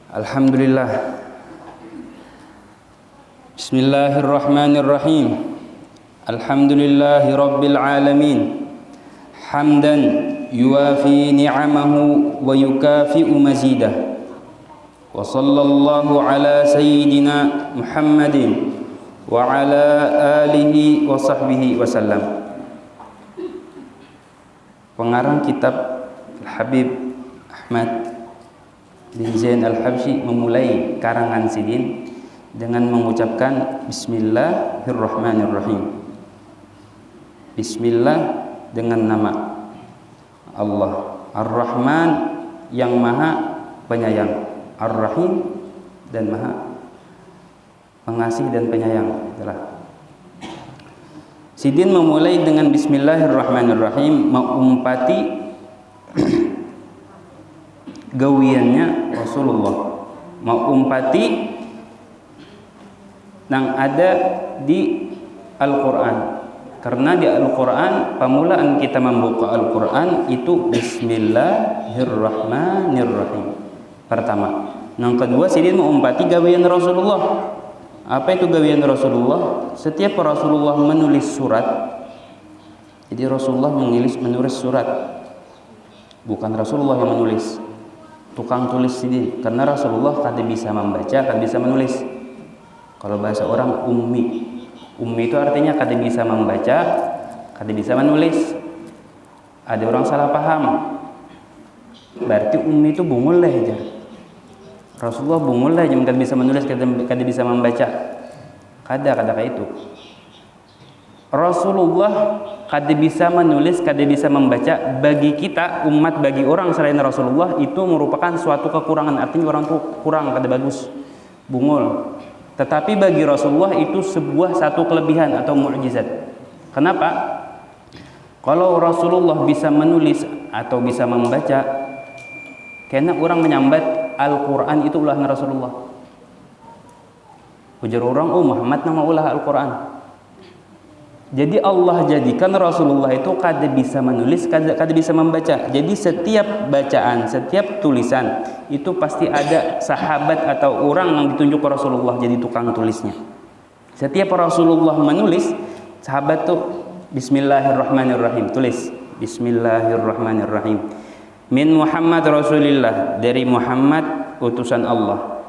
Alhamdulillah. Bismillahirrahmanirrahim. Alhamdulillahi rabbil alamin. Hamdan yuwafi ni'amahu wa yukafi'u mazidah. Wa sallallahu ala sayyidina Muhammadin wa ala alihi wa sahbihi wa sallam. Pengarang kitab Al-Habib Ahmad bin Zain Al-Habsyi memulai karangan Sidin dengan mengucapkan Bismillahirrahmanirrahim. Bismillah dengan nama Allah Ar-Rahman yang maha penyayang, Ar-Rahim dan maha pengasih dan penyayang. Sidin memulai dengan Bismillahirrahmanirrahim, mengumpati gawiannya Rasulullah, mengumpati yang ada di Al-Quran. Karena di Al-Quran, pemulaan kita membuka Al-Quran itu Bismillahirrahmanirrahim pertama. Yang kedua, Sidin mengumpati gawian Rasulullah. Apa itu gawian Rasulullah? Setiap Rasulullah menulis surat, jadi Rasulullah menulis surat, bukan Rasulullah yang menulis, tukang tulis Sidin. Karena Rasulullah kada bisa membaca, kada bisa menulis. Kalau bahasa orang ummi itu artinya kada bisa membaca, kada bisa menulis. Ada orang salah paham, berarti ummi itu bungul lah aja. Rasulullah bungul lah aja, kada bisa menulis, kada bisa membaca. Kada kayak itu. Rasulullah kada bisa menulis, kada bisa membaca. Bagi kita umat, bagi orang selain Rasulullah itu merupakan suatu kekurangan. Artinya orang tuh kurang, kada bagus, bungul. Tetapi bagi Rasulullah itu sebuah satu kelebihan atau mukjizat. Kenapa? Kalau Rasulullah bisa menulis atau bisa membaca, karena orang menyambat Al-Quran itu ulahan Rasulullah. Ujar orang, oh Muhammad nama ulah Al-Quran. Jadi Allah jadikan Rasulullah itu kada bisa menulis, kada bisa membaca. Jadi setiap bacaan, setiap tulisan itu pasti ada sahabat atau orang yang ditunjuk ke Rasulullah jadi tukang tulisnya. Setiap Rasulullah menulis, sahabat tuh Bismillahirrahmanirrahim, tulis Bismillahirrahmanirrahim. Min Muhammad Rasulillah, dari Muhammad utusan Allah,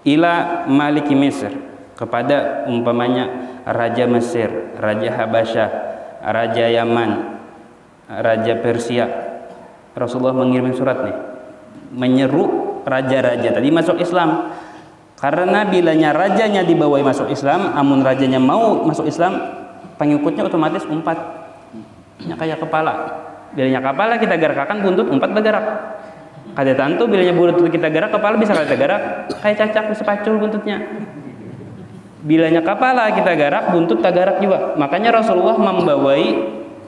ila Maliki Mesir, kepada umpamanya Raja Mesir, Raja Habasyah, Raja Yaman, Raja Persia. Rasulullah mengirim surat nih, menyeru raja-raja tadi masuk Islam. Karena bilanya rajanya dibawahi masuk Islam, amun rajanya mau masuk Islam, pengikutnya otomatis umpat. Nya kayak kepala. Bilanya kepala kita gerakkan, buntut umpat bergerak. Kada tantu bilanya buntut kita gerak, kepala bisa kada gerak. Kayak cacak bisa pacul buntutnya. Bilanya kepala kita garak, buntut tak garak juga. Makanya Rasulullah membawai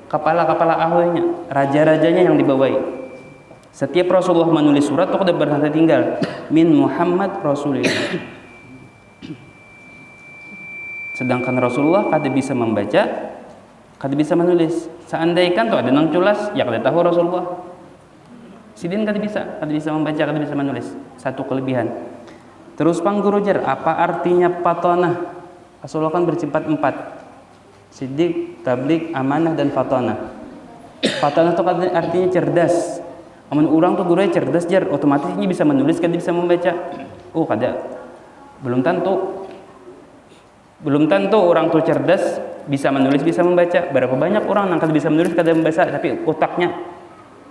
kepala-kepala ahlinya, raja-rajanya yang dibawai. Setiap Rasulullah menulis surat itu udah berhenti tinggal min Muhammad Rasulillah. Sedangkan Rasulullah kada bisa membaca, kada bisa menulis. Seandainya tuh ada nang culas, ya kada tahu Rasulullah. Sidin kada bisa membaca, kada bisa menulis. Satu kelebihan. Terus pangguru jar, apa artinya fatonah? Rasulullah kan bersifat 4. Siddiq, tabligh, amanah dan fatonah. Fatonah itu artinya cerdas. Amun orang tuh gurunya cerdas jar, otomatis ini bisa menulis, kada bisa membaca. Oh kada. Belum tentu orang tuh cerdas bisa menulis, bisa membaca. Berapa banyak orang yang kada bisa menulis, kada membaca, tapi otaknya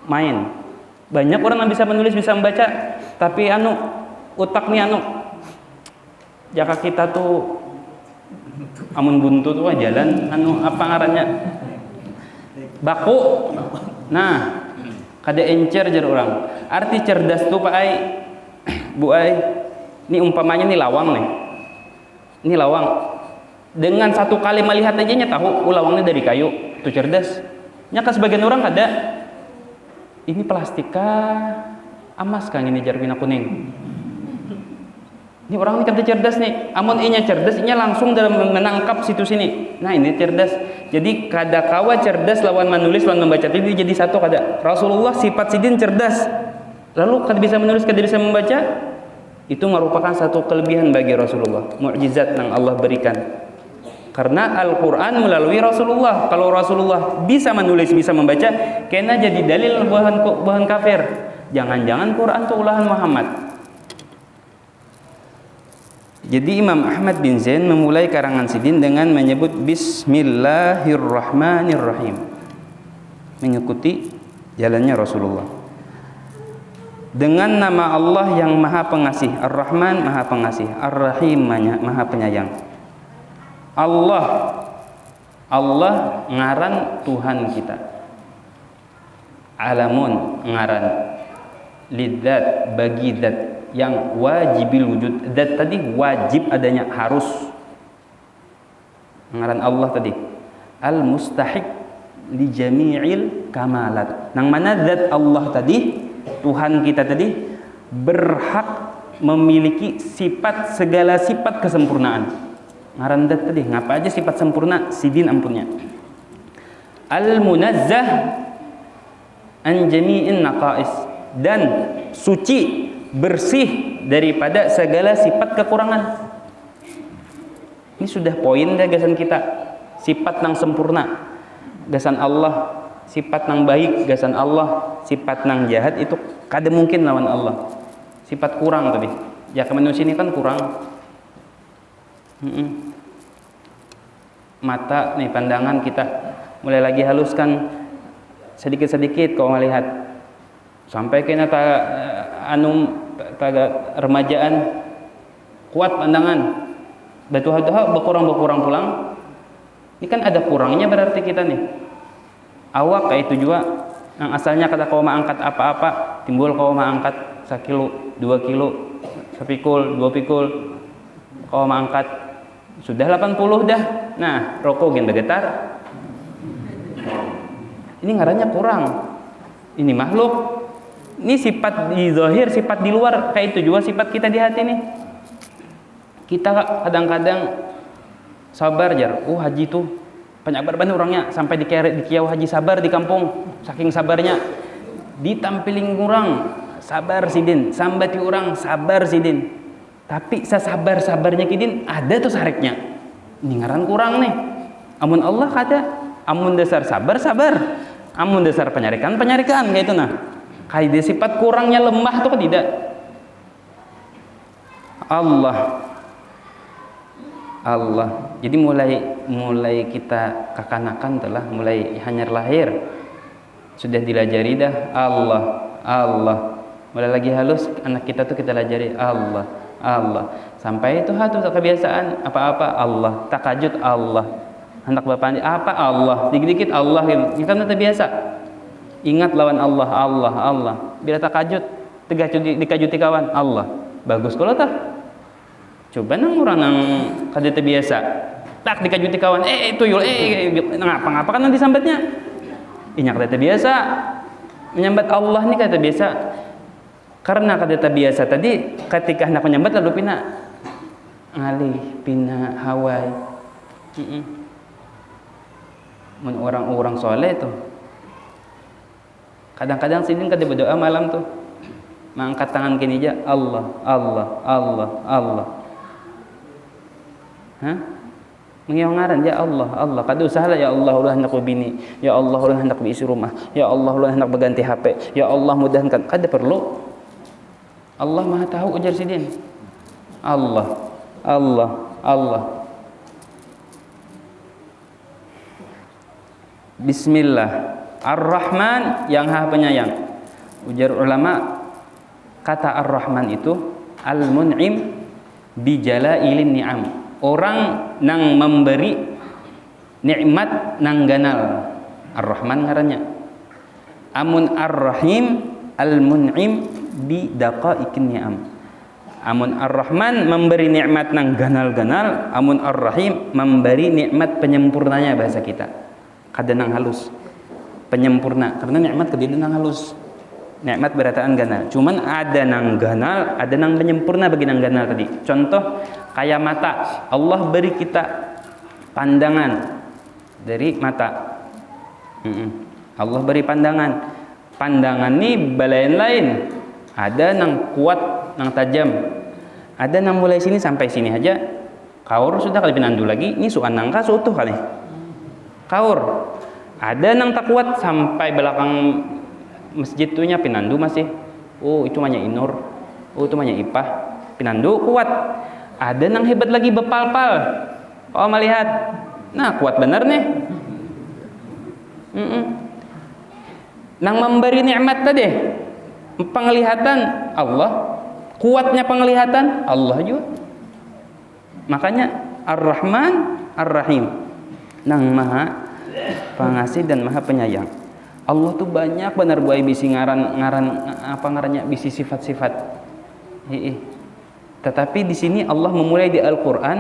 main. Banyak orang yang bisa menulis, bisa membaca, tapi utak nih jaka kita tuh amun buntu tuh jalan apa ngarannya baku. Nah, kada encer jar orang. Arti cerdas tuh Pak Ai, Bu Ai. Ini umpamanya nih lawang nih. Ini lawang. Dengan satu kali melihat aja nya tahu lawangnya dari kayu. Itu cerdas. Nya ke sebagian orang kada. Ini plastika amas kang ini jar pina kuning. Ini orang ini kada cerdas nih. Amun inya cerdas, inya langsung dalam menangkap situ sini. Nah ini cerdas. Jadi kada kawa cerdas lawan menulis lawan membaca itu jadi satu kada. Rasulullah sifat sidin cerdas. Lalu kada bisa menulis, kada bisa membaca. Itu merupakan satu kelebihan bagi Rasulullah, mukjizat yang Allah berikan. Karena Al-Quran melalui Rasulullah. Kalau Rasulullah bisa menulis, bisa membaca, kena jadi dalil buhan kafir. Jangan-jangan Quran itu ulahan Muhammad. Jadi Imam Ahmad bin Zain memulai karangan Sidin dengan menyebut Bismillahirrahmanirrahim, mengikuti jalannya Rasulullah. Dengan nama Allah yang Maha Pengasih, Ar-Rahman Maha Pengasih, Ar-Rahim Maha Penyayang. Allah ngaran Tuhan kita. Alamun ngaran, lidzat bagi zat yang wajibil wujud. Zat tadi wajib adanya, harus. Ngaran Allah tadi al-mustahiq li jami'il kamalat. Nang mana zat Allah tadi, Tuhan kita tadi, berhak memiliki sifat, segala sifat kesempurnaan. Ngaran zat tadi, ngapa aja sifat sempurna, Sidin ampunnya. Al-munazzah an jami'in naqais, dan suci, bersih daripada segala sifat kekurangan. Ini sudah poin gagasan kita. Sifat yang sempurna, gasan Allah. Sifat yang baik, gasan Allah. Sifat yang jahat itu kada mungkin lawan Allah. Sifat kurang tadi. Ya manusia ini kan kurang. Mata nih, pandangan kita mulai lagi haluskan sedikit-sedikit kau melihat. Sampai kena remajaan kuat pandangan, batuha berkurang pulang. Ini kan ada kurangnya berarti kita nih. Awak kayak itu juga, yang asalnya kata kau mau angkat apa-apa, timbul kau mau angkat 1 kilo, 2 kilo, 1 pikul, 2 pikul, kau mau angkat sudah 80 dah. Nah, rokok gen bergetar. Ini ngarannya kurang. Ini makhluk. Ini sifat di zahir, sifat di luar, kayak itu juga sifat kita di hati nih. Kita kadang-kadang sabar jar. Haji tuh penyabar banget orangnya, sampai di kiau haji sabar di kampung, saking sabarnya. Ditampilin orang sabar Sidin, sambati orang sabar Sidin. Tapi sabar-sabarnya kidin ada tuh sariknya. Ini ngaran kurang nih. Amun Allah kata, amun dasar sabar, amun dasar penyarikan kayak itu nah. Kayak sifat kurangnya lemah tuh tidak. Allah. Jadi mulai kita kakanakan telah mulai hanyar lahir sudah dilajari dah Allah. Mulai lagi halus anak kita tuh kita lajari Allah. Sampai itu tuh kebiasaan apa-apa Allah, takajud Allah. Anak bapak apa Allah, dikit-dikit Allah gitu. Kita udah biasa. Ingat lawan Allah. Bila takajud, dikajuti kawan Allah. Bagus kalau tak. Coba nang orang nang kada terbiasa. Tak dikajuti kawan, tuyul, ngapa kan nanti sambatnya. Inyak kada terbiasa. Menyambat Allah nih kada biasa. Karena kada terbiasa tadi, ketika hendak menyambat lalu ngalih, pina hawai. Mun orang-orang soleh tuh. Kadang-kadang Sidin kada berdoa malam tuh. Mengangkat tangan kini aja, Allah. Mengiang ngaran ya Allah. Kada usah lah ya Allah ulah hendak bini, ya Allah ulah hendak isi rumah, ya Allah ulah hendak berganti HP, ya Allah mudahkan. Kada perlu. Allah Maha tahu ujar Sidin. Allah. Bismillah. Ar-Rahman yang Maha Penyayang. Ujar ulama, kata Ar-Rahman itu al-mun'im bi jalailin ni'am. Orang nang memberi nikmat nang ganal. Ar-Rahman ngarannya. Amun Ar-Rahim al-mun'im bi daqaiqin ni'am. Amun Ar-Rahman memberi nikmat nang ganal-ganal, amun Ar-Rahim memberi nikmat penyempurnanya bahasa kita. Kada nang halus. Penyempurna, karena nikmat kediri nang halus. Nikmat berataan ganal. Cuman ada nang ganal, ada nang penyempurna bagi nang ganal tadi. Contoh kayak mata. Allah beri kita pandangan dari mata. Allah beri pandangan. Pandangan ini balain lain. Ada nang kuat, nang tajam. Ada nang mulai sini sampai sini aja kaur sudah kali pinandu lagi, ini suan nangka seutuh kali. Kaur. Ada nang tak kuat sampai belakang masjid tuhnya pinandu masih. Oh, itu namanya inur. Oh, itu namanya ipah. Pinandu kuat. Ada nang hebat lagi bepal-pal. Oh, melihat. Nah, kuat benar nih. Nang memberi nikmat tadi penglihatan Allah, kuatnya penglihatan Allah juga. Makanya Ar-Rahman Ar-Rahim, nang maha pengasih dan maha penyayang. Allah tuh banyak benar buai bisi ngarannya bisi sifat-sifat. Tetapi di sini Allah memulai di Al-Qur'an,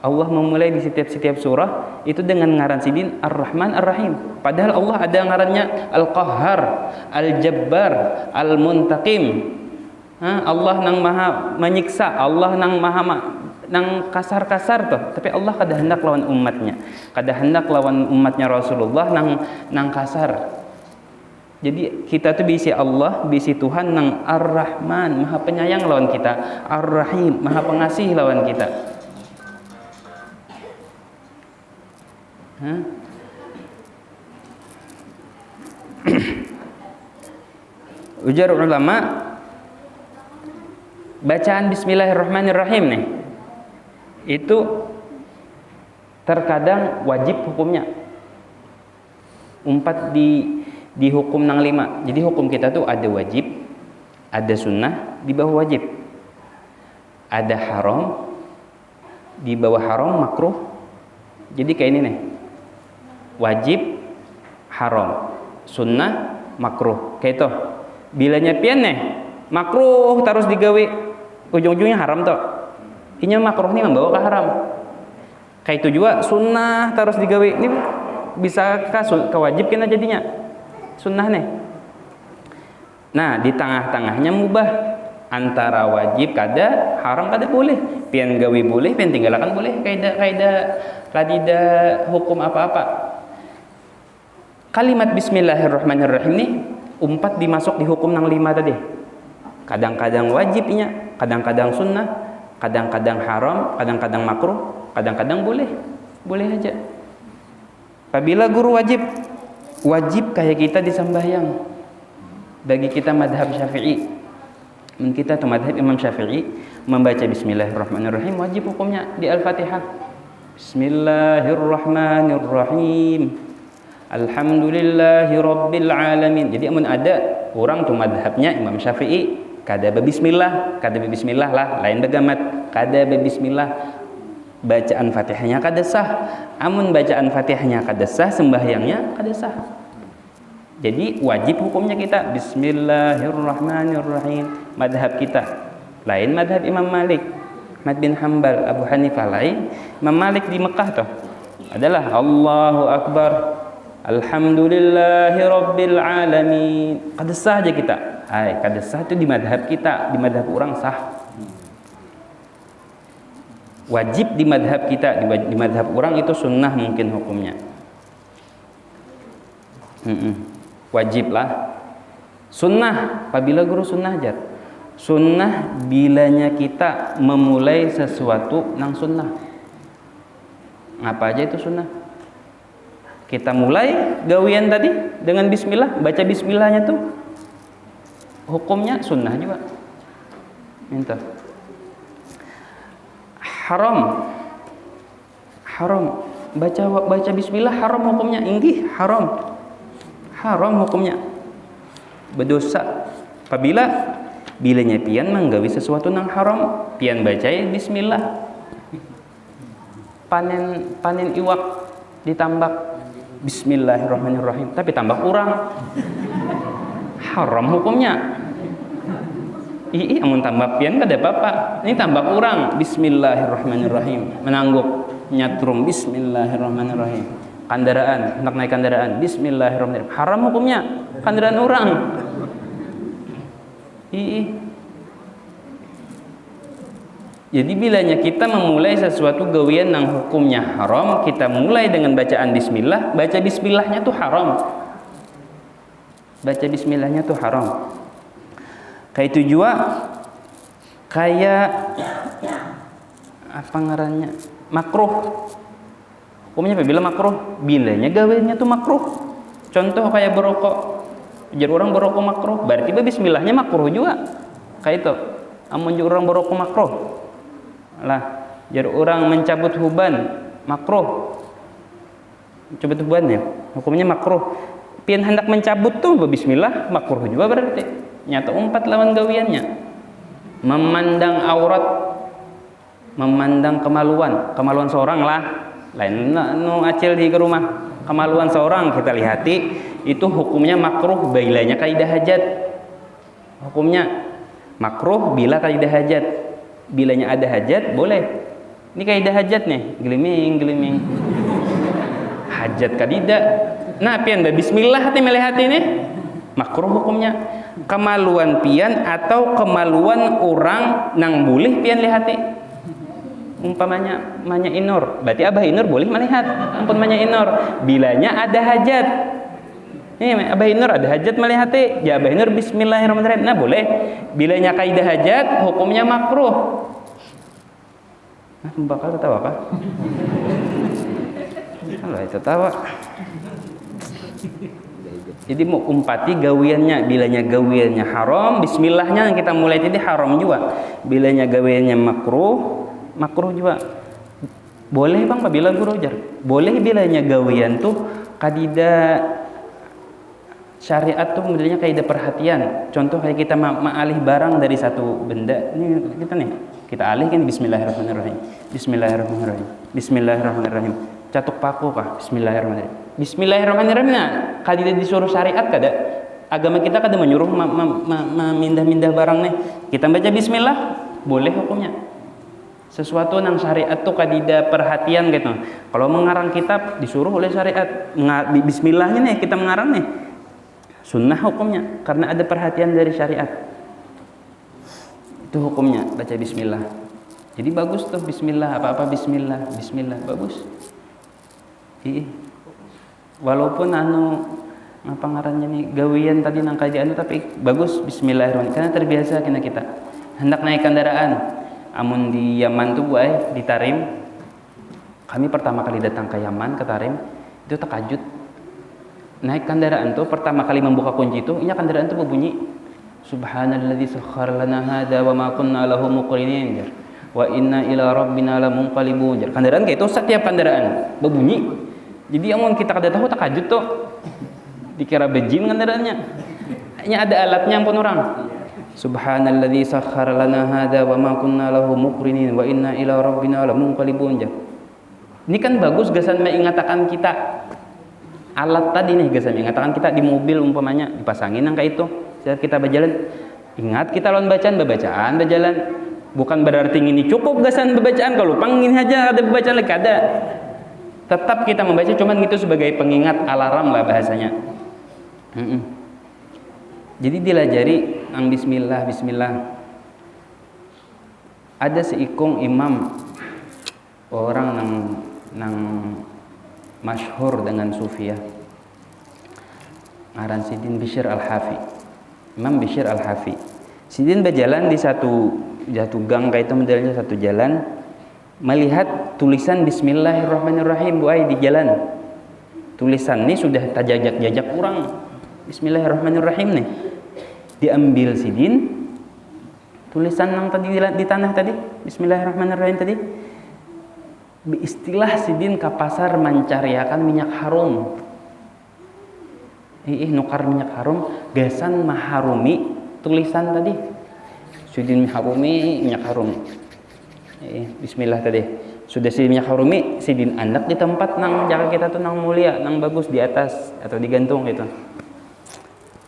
Allah memulai di setiap surah itu dengan ngaran sidin Ar-Rahman Ar-Rahim. Padahal Allah ada ngarannya Al-Qahhar, Al-Jabbar, Al-Muntaqim. Allah nang maha menyiksa, Allah nang maha nang kasar-kasar tuh. Tapi Allah kada hendak lawan umatnya. Kada hendak lawan umatnya Rasulullah nang kasar. Jadi kita tuh bisi Allah, bisi Tuhan nang Ar-Rahman, maha penyayang lawan kita, Ar-Rahim, maha pengasih lawan kita. Ujar ulama, bacaan Bismillahirrahmanirrahim nih itu terkadang wajib hukumnya. Umpat di hukum nang 5. Jadi hukum kita tuh ada wajib, ada sunnah, di bawah wajib. Ada haram, di bawah haram makruh. Jadi kayak ini nih. Wajib, haram, sunnah, makruh. Kayak itu. Bilanya pian nih, makruh terus digawe, ujung-ujungnya haram toh. Ini makruh nih membawa ke haram. Kayak itu juga sunnah terus digawe, ini bisa ke wajib kena jadinya. Sunnah nih. Nah, di tengah-tengahnya mubah, antara wajib kada, haram kada boleh. Pian gawe boleh, pian tinggalkan boleh. Kadida hukum apa-apa. Kalimat Bismillahirrahmanirrahim ini umpat dimasuk di hukum nang 5 tadi. Kadang-kadang wajibnya, kadang-kadang sunnah, kadang-kadang haram, kadang-kadang makruh, kadang-kadang boleh. Boleh aja. Apabila guru wajib kayak kita di sembahyang. Bagi kita madhab Syafi'i, kita atau madhab Imam Syafi'i, membaca Bismillahirrahmanirrahim wajib hukumnya di Al-Fatihah. Bismillahirrahmanirrahim. Alhamdulillahi Rabbil Alamin. Jadi amun ada orang tuh madhabnya Imam Syafi'i kada bismillah lah, lain begamat kada bismillah, bacaan Fatihahnya kada sah. Amun bacaan Fatihahnya kada sah, sembahyangnya kada sah. Jadi wajib hukumnya kita Bismillahirrahmanirrahim. Madhab kita lain madhab Imam Malik, Ahmad bin Hanbal, Abu Hanifah lain. Imam Malik di Mekah tuh adalah Allahu Akbar, Alhamdulillahi Rabbil Alamin. Kada sah aja kita. Kada sah itu di madhab kita, di madhab orang sah. Wajib di madhab kita, di madhab orang itu sunnah mungkin hukumnya. Wajib lah. Sunnah, apabila guru sunnah ajar. Sunnah bilanya kita memulai sesuatu nang sunnah. Apa aja itu sunnah? Kita mulai gawian tadi dengan bismillah, baca bismillahnya tuh hukumnya sunnah juga. Minta. Haram. Baca bismillah haram hukumnya, inggih haram. Haram hukumnya. Berdosa. Apabila bilanya pian menggawi sesuatu nang haram, pian baca bismillah. Panen iwak ditambak Bismillahirrahmanirrahim, tapi tambah kurang, haram hukumnya. Amun tambah pian kada apa-apa. Ini tambah kurang, Bismillahirrahmanirrahim. Menangguk, nyatrum, Bismillahirrahmanirrahim. Kendaraan, hendak naik kendaraan, Bismillahirrahmanirrahim. Haram hukumnya, kendaraan orang. Jadi bilanya kita memulai sesuatu gawian yang hukumnya haram, kita mulai dengan bacaan bismillah, baca bismillahnya tuh haram. Baca bismillahnya tuh haram. Kayak itu juga Kayak apa ngarannya? Makruh. Hukumnya apabila makruh, bilanya gawennya tuh makruh. Contoh kayak berokok. Jar orang berokok makruh, berarti bismillahnya makruh juga. Kayak itu. Amun jar orang berokok makruh. Lah, jar orang mencabut huban makruh. Cabut hubannya, hukumnya makruh. Pian hendak mencabut tuh bismillah makruh juga berarti. Nyata umpat lawan gawiannya. Memandang aurat, memandang kemaluan seorang lah. Lain nu acil di rumah, kemaluan seorang kita lihati, itu hukumnya makruh bilanya kaidah hajat. Hukumnya makruh bila kaidah hajat. Bilanya ada hajat boleh. Ini kaidah hajat nih, geliming. Hajat kadidak. Nah, pian bismillah hati melihati nih. Makruh hukumnya. Kemaluan pian atau kemaluan orang nang boleh pian lihati. Umpamanya manya inur, berarti abah inur boleh melihat. Ampun manya inur, bilanya ada hajat. Ini abah inur ada hajat melihati, ya abah inur bismillahirrahmanirrahim. Nah boleh. Bilanya kaidah hajat, hukumnya makruh. Nah, bakal ketawa kah? Kalau itu tawa. Jadi mau umpati gawiannya, bilanya gawiannya haram, bismillahnya yang kita mulai tadi haram juga. Bilanya gawiannya makruh juga. Boleh bang, bila guru jar. Boleh bilanya gawian tuh kadida syariat tuh modelnya kaidah perhatian. Contoh kayak kita ma'alih barang dari satu benda. Ini kita alihkan bismillahirrahmanirrahim. Bismillahirrahmanirrahim. Bismillahirrahmanirrahim. Catuk paku kah? Bismillahirrahmanirrahim. Bismillahirrahmanirrahim. Nah, kadida disuruh syariat kada. Agama kita kada menyuruh memindah-mindah barang nih. Kita baca bismillah, boleh hukumnya. Sesuatu nang syariat tuh kadida perhatian gitu. Kalau mengarang kitab disuruh oleh syariat. Bismillahnya nih kita mengarang nih. Sunnah hukumnya karena ada perhatian dari syariat. Itu hukumnya baca bismillah. Jadi bagus tuh bismillah, apa-apa bismillah, bagus. Walaupun apa ngarannya nih gawian tadi nang kajian tapi bagus bismillahirrahmanirrahim karena terbiasa kita hendak naik kendaraan. Amun di Yaman tuh di Tarim, kami pertama kali datang ke Yaman, ke Tarim itu takajud. Naik kendaraan tuh pertama kali membuka kunci itu, ini kendaraan tuh berbunyi Subhanalladzi sakhkhara lana hadza wa ma kunna lahu muqrinin wa inna ila rabbina lamunqalibun. Kendaraan kayak itu setiap kendaraan berbunyi. Jadi amun kita kada tahu takajud tuh dikira bejin kendaraannya. Hanya ada alatnya ampun orang. Subhanalladzi sakhkhara lana hadza wa ma kunna lahu muqrinin wa inna ila rabbina lamunqalibun. Ini kan bagus gasan mengatakan kita alat tadi nih gasan mengatakan kita di mobil umpamanya dipasangin nang kayak itu. Saat kita berjalan ingat kita lawan bacaan berjalan. Bukan berarti ini cukup gasan bacaan kalau pangin aja ada bacaan lagi ada. Tetap kita membaca cuman gitu sebagai pengingat alarm lah bahasanya. Jadi dilajari nang bismillah. Ada seikung imam orang nang masyhur dengan sufiyah. Ngaran Sidin Bishr Al-Hafi. Imam Bishr Al-Hafi. Sidin berjalan di satu gang kayak itu modelnya satu jalan. Melihat tulisan bismillahirrahmanirrahim di jalan. Tulisan ini sudah tajajak-jajak kurang. Bismillahirrahmanirrahim nih. Diambil Sidin tulisan yang tadi di tanah tadi, bismillahirrahmanirrahim tadi. Istilah Sidin ke pasar mencariakan minyak harum. Nukar minyak harum, gasan maharumi tulisan tadi. Sidin maharumi minyak harum. Bismillah tadi sudah si minyak harumi sidin andak di tempat nang jaga kita tuh nang mulia nang bagus di atas atau digantung gitu.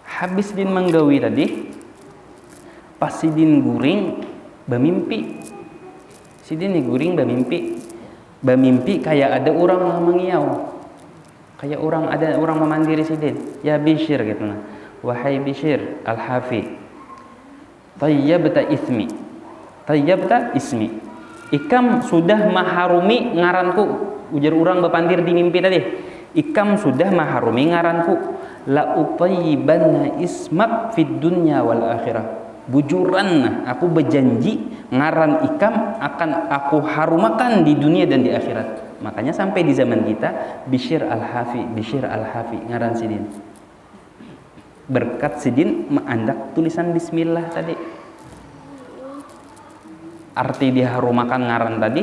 Habis din menggawi tadi pas sidin guring bamimpi. Sidin nih guring bamimpi kayak ada orang mengiau, kayak ada orang memandiri sidin. Ya Bishr gitu nah. Wahai Bishr Al-Hafi, tayyabta ismi. Ikam sudah maharumi ngaranku, ujar orang bepandir di mimpi tadi. Ikam sudah maharumi ngaranku, la utayyibanna ismak fid dunya wal akhirah. bujuran aku berjanji ngaran ikam akan aku harumakan di dunia dan di akhirat. Makanya sampai di zaman kita Bishr Al-Hafi ngaran sidin. Berkat sidin mengandak tulisan bismillah tadi. Arti diharumakan ngaran tadi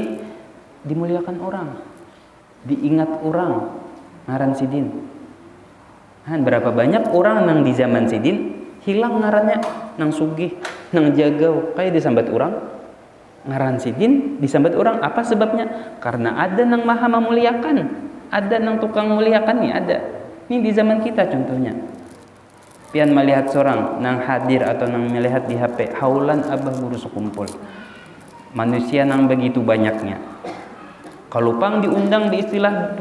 dimuliakan orang, diingat orang ngaran sidin. Berapa banyak orang nang di zaman sidin hilang ngarannya, nang sugih, nang jagau, kayak disambat orang ngaran sidin disambat orang. Apa sebabnya? Karena ada nang maha memuliakan, ada nang tukang muliakan nih, ada. Ini di zaman kita contohnya. Pian melihat seorang nang hadir atau nang melihat di HP, haulan abah guru sekumpul. Manusia nang begitu banyaknya. Kalau pang diundang di istilah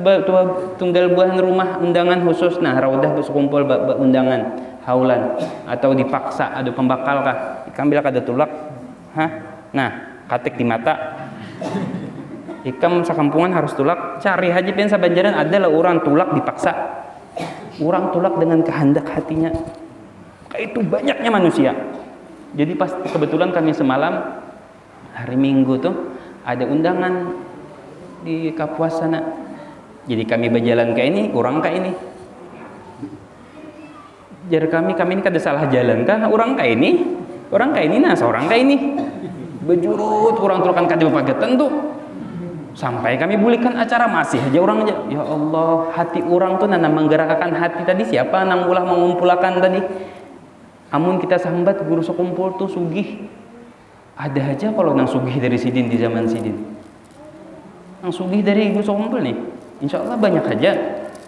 tunggal buahan rumah undangan khusus, nah raudah sekumpul undangan haulan, atau dipaksa ada pembakal kah ikambil kada tulak, nah katik di mata ikam sakampungan harus tulak, cari haji pian sabanjaran adalah orang tulak dipaksa, orang tulak dengan kehendak hatinya. Kayak itu banyaknya manusia. Jadi pas kebetulan kami semalam hari Minggu tuh ada undangan di Kapuas sana. Jadi kami berjalan ke ini, orang ke ini. Jar kami ini kada salah jalan kah? Orang ke ini, nah seorang ke ini. Bejurut orang turukan kada bepagetan tuh. Sampai kami bulikan acara masih aja orang aja. Ya Allah, hati orang tuh nana menggerakkan hati tadi siapa nang ulah mengumpulkan tadi. Amun kita sambat guru sekumpul tuh sugih. Ada aja kalau nang sugih dari sidin di zaman sidin. Nang sugih dari guru sekumpul nih. Insya Allah banyak aja.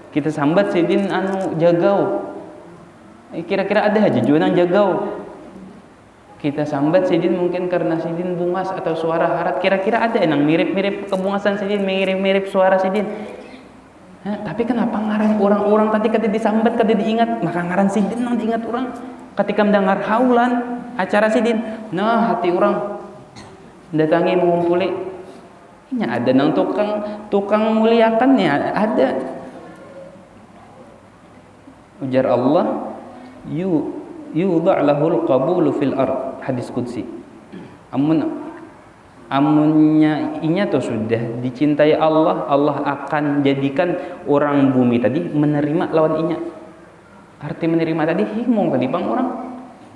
Kita sambat sidin anu jagau. Kira-kira ada aja juga nang jagau. Kita sambat sidin mungkin karena sidin bungas atau suara harat. Kira-kira ada yang mirip-mirip kebungasan sidin, mirip-mirip suara sidin. Tapi kenapa ngaran orang-orang tadi kada disambat, kada diingat? Maka ngaran sidin nang diingat orang. Ketika mendengar haulan acara sidin, nah hati orang datangi mengumpuli. Ini ada nang tukang muliakan ya ada. Ujar Allah, yudha' lahul qabulu fil ard, hadis qudsi. Amunnya inya tuh sudah dicintai Allah, Allah akan jadikan orang bumi tadi menerima lawan inya. Arti menerima tadi himong tadi bang orang.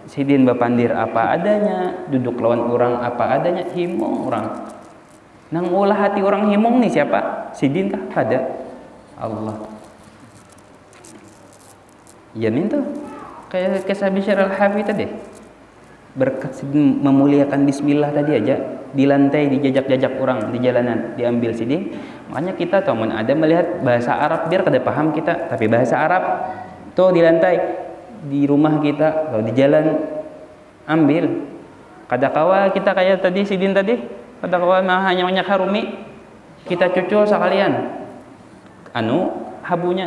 Sidin bapandir apa adanya, duduk lawan orang apa adanya, himong orang. Nang ulah hati orang himong nih siapa? Sidin kah? Kada. Allah. Ya minta. Kayak kisah Bishr Al-Hafi tadi. Berkat sidin memuliakan bismillah tadi aja, di lantai dijajak-jajak orang di jalanan, diambil sidin. Makanya kita tuh ada melihat bahasa Arab biar kada paham kita, tapi bahasa Arab tuh di lantai di rumah kita atau di jalan ambil. Kada kawa kita kayak tadi sidin tadi, kada kawa hanya banyak harumi, kita cucul sekalian habunya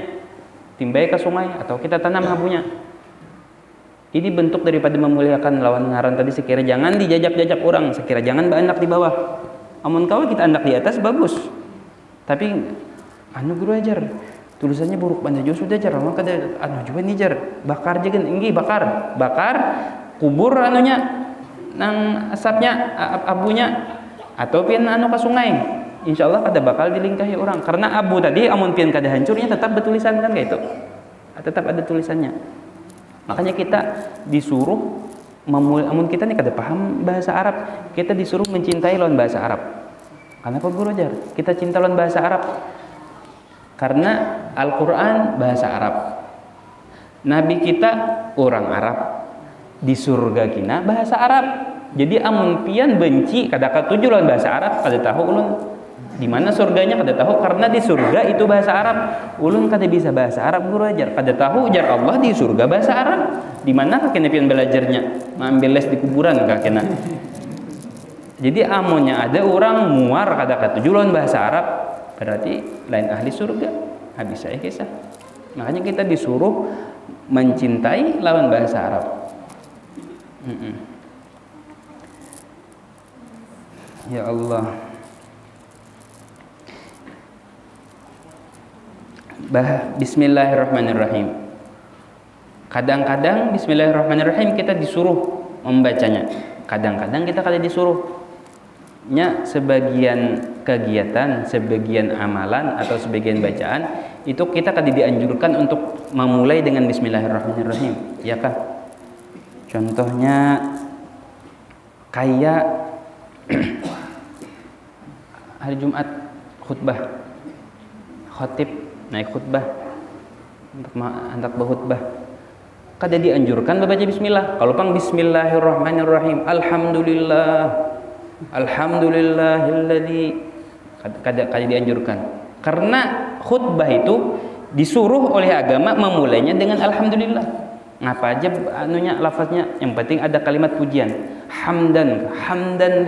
timbai ke sungai atau kita tanam habunya. Ini bentuk daripada memuliakan lawan ngaran tadi. Sekira jangan dijajak-jajak orang, sekira jangan anak di bawah. Amun kau kita anak di atas bagus, tapi guru ajar tulisannya buruk banget jo sudah jar maka kada juga nih jar bakar jangan inggi bakar kubur anunya nang asapnya abunya atau pian ke sungai, insyaallah kada bakal dilingkahi orang karena abu tadi amun pian kada hancurnya tetap bertulisan kan kayak itu, tetap ada tulisannya. Makanya kita disuruh amun kita nih kada paham bahasa Arab, kita disuruh mencintai lawan bahasa Arab. Karena kau guru ajar kita cinta lawan bahasa Arab. Karena Al-Quran bahasa Arab, Nabi kita orang Arab, di surga kita bahasa Arab. Jadi amun pian benci kada katuju lawan bahasa Arab, kada tahu ulun di mana surganya kada tahu karena di surga itu bahasa Arab. Ulun kada bisa bahasa Arab guru ajar, kada tahu ujar Allah di surga bahasa Arab. Di mana kena pian belajarnya? Ngambil les di kuburan kah kena. Jadi amunnya ada orang muar kada katuju lawan bahasa Arab, berarti lain ahli surga. Habis saya kisah. Makanya kita disuruh mencintai lawan bahasa Arab. Ya Allah. Bismillahirrahmanirrahim. Kadang-kadang Bismillahirrahmanirrahim kita disuruh membacanya. Kadang-kadang kita kali disuruhnya sebagian kegiatan, sebagian amalan atau sebagian bacaan itu kita kali dianjurkan untuk memulai dengan bismillahirrahmanirrahim, ya kah? Contohnya kayak hari Jumat khutbah, khatib naik khutbah untuk hendak berkhutbah, kada dianjurkan membaca bismillah. Kalau pang bismillahirrahmanirrahim, alhamdulillahilladzi, kada dianjurkan. Karena khutbah itu disuruh oleh agama memulainya dengan alhamdulillah. Ngapa aja anunya lafaznya, yang penting ada kalimat pujian. Hamdan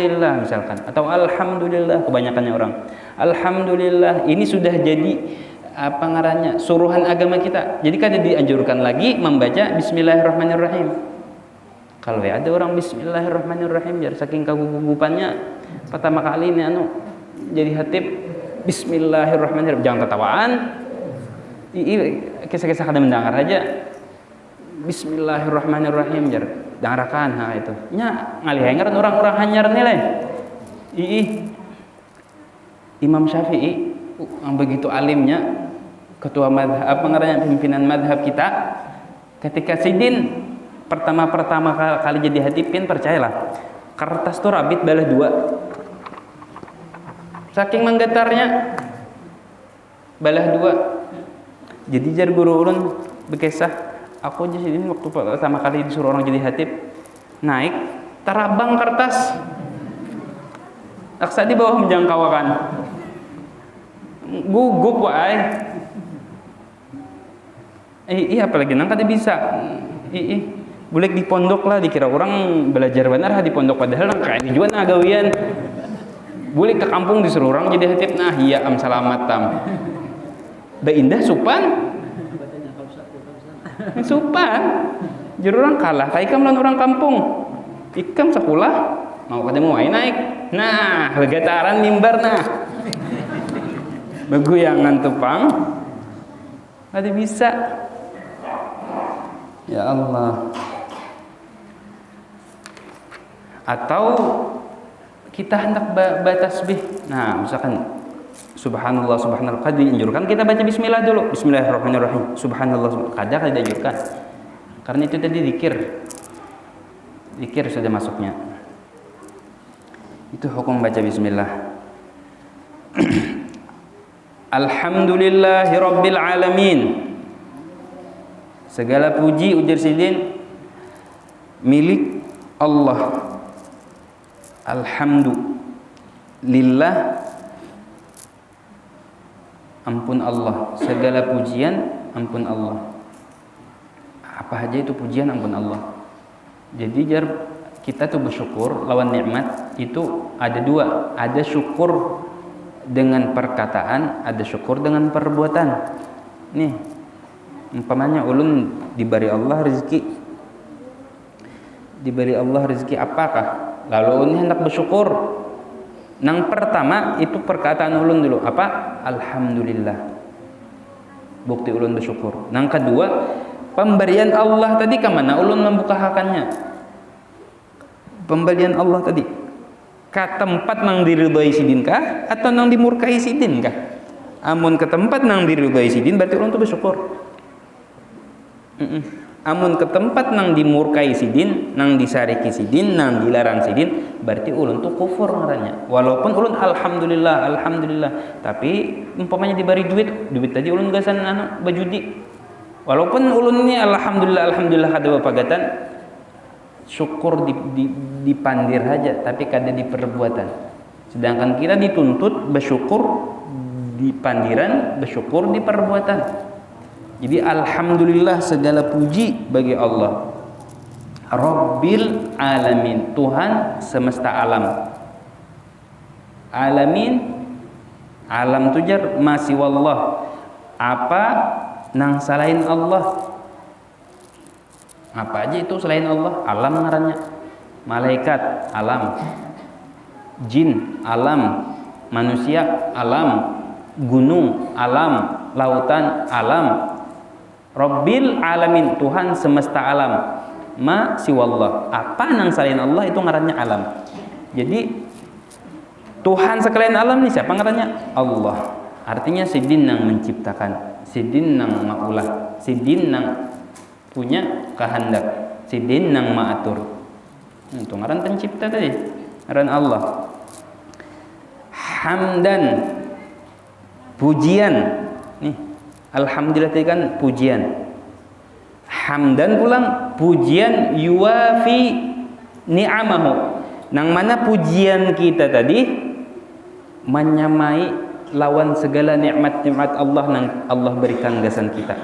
lillah misalkan, atau alhamdulillah, kebanyakannya orang. Alhamdulillah, ini sudah jadi apa ngarannya? Suruhan agama kita. Jadi kan dianjurkan lagi membaca bismillahirrahmanirrahim. Kalau ya ada orang bismillahirrahmanirrahim biar saking kegugupannya pertama kali ini jadi khatib bismillahirrahmanirrahim, jangan ketawaan. Kisah-kisah kada mendengar aja. Bismillahirrahmanirrahim jar dangarakan itu nya ngalihengeran orang-orang hanyar nilai Imam Syafi'i yang begitu alimnya, ketua madhab apa ngarannya, pimpinan madhab kita, ketika sidin pertama kali jadi hatipin, percayalah kertas tuh rabit balah 2 saking menggetarnya balah 2. Jadi jar guru ulun bekesah, aku aja ini waktu pertama kali disuruh orang jadi hatib naik terabang kertas aksa di bawah menjangkaukan gugup wae. Iya apalagi nang kada bisa boleh di pondok lah, dikira orang belajar benar di pondok, padahal nang kayak juga nah gawian. Boleh ke kampung disuruh orang jadi hatib, nah iya am salamat tam ba indah supan jurang kalah kayak ikam lan orang kampung, ikam sekolah mau kada mau naik, nah legataran mimbar nah beguyangan tupang kada bisa. Ya Allah. Atau kita hendak batasbih, nah misalkan subhanallah subhanallah, kada dianjurkan kita baca bismillah dulu, bismillahirrahmanirrahim, subhanallah, kada dianjurkan, karena itu tadi zikir sudah masuknya. Itu hukum baca bismillah. Alhamdulillahirabbil alamin, segala puji ujar sidin milik Allah. Alhamdulillah, ampun Allah, segala pujian ampun Allah. Apa aja itu pujian ampun Allah. Jadi jar kita tuh bersyukur lawan nikmat itu ada 2, ada syukur dengan perkataan, ada syukur dengan perbuatan. Nih umpamanya ulun diberi Allah rezeki apakah, lalu ulun hendak bersyukur. Nang pertama itu perkataan ulun dulu apa? Alhamdulillah, bukti ulun bersyukur. Nang kedua pemberian Allah tadi kemana ulun membukahakannya. Pemberian Allah tadi ke tempat nang diridhoi sidin kah atau nang dimurkai sidin kah? Amun ke tempat nang diridhoi sidin berarti ulun tuh bersyukur. Amun ke tempat nang dimurkai sidin, nang disariki sidin, nang dilarang sidin, berarti ulun tuh kufur ngarannya. Walaupun ulun alhamdulillah, tapi umpamanya diberi duit tadi ulun gasan bajudi. Walaupun ulun ini alhamdulillah kada bapagatan, syukur dipandir aja, tapi kada di perbuatan. Sedangkan kita dituntut bersyukur di pandiran, bersyukur di perbuatan. Jadi alhamdulillah, segala puji bagi Allah. Rabbil alamin, Tuhan semesta alam. Alamin, alam tujar masih wallah. Apa nang selain Allah? Apa aja itu selain Allah? Alam ngarannya. Malaikat alam, jin alam, manusia alam, gunung alam, lautan alam. Rabbil alamin, Tuhan semesta alam. ma siwallah. Apa nang selain Allah itu ngarannya alam. Jadi Tuhan sekalian alam nih siapa ngarannya? Allah. Artinya sidin nang menciptakan, sidin nang maulah, sidin nang punya kehendak, sidin nang maatur. Itu ngaran pencipta tadi, ngaran Allah. Hamdan, pujian. Nih, alhamdulillah tadi kan pujian. Hamdan pulang pujian yuwafi ni'amahu. Nang mana pujian kita tadi menyamai lawan segala nikmat-nikmat Allah nang Allah berikan gasan kita.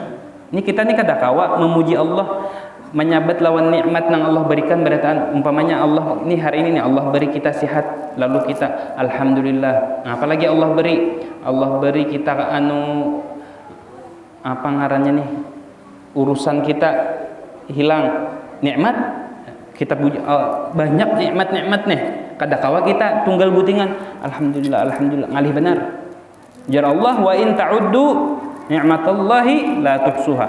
Ini kita nih kada kawa memuji Allah, menyabat lawan nikmat nang Allah berikan, berataan umpamanya Allah ini hari ini nih Allah beri kita sehat, lalu kita alhamdulillah. Apalagi Allah beri kita apa ngarannya nih, urusan kita hilang nikmat, kita puji banyak nikmat-nikmat nih. Kada kawa kita tunggal butingan alhamdulillah ngalih benar. Jar Allah wa in ta'uddu ni'matallahi la tuhsuha.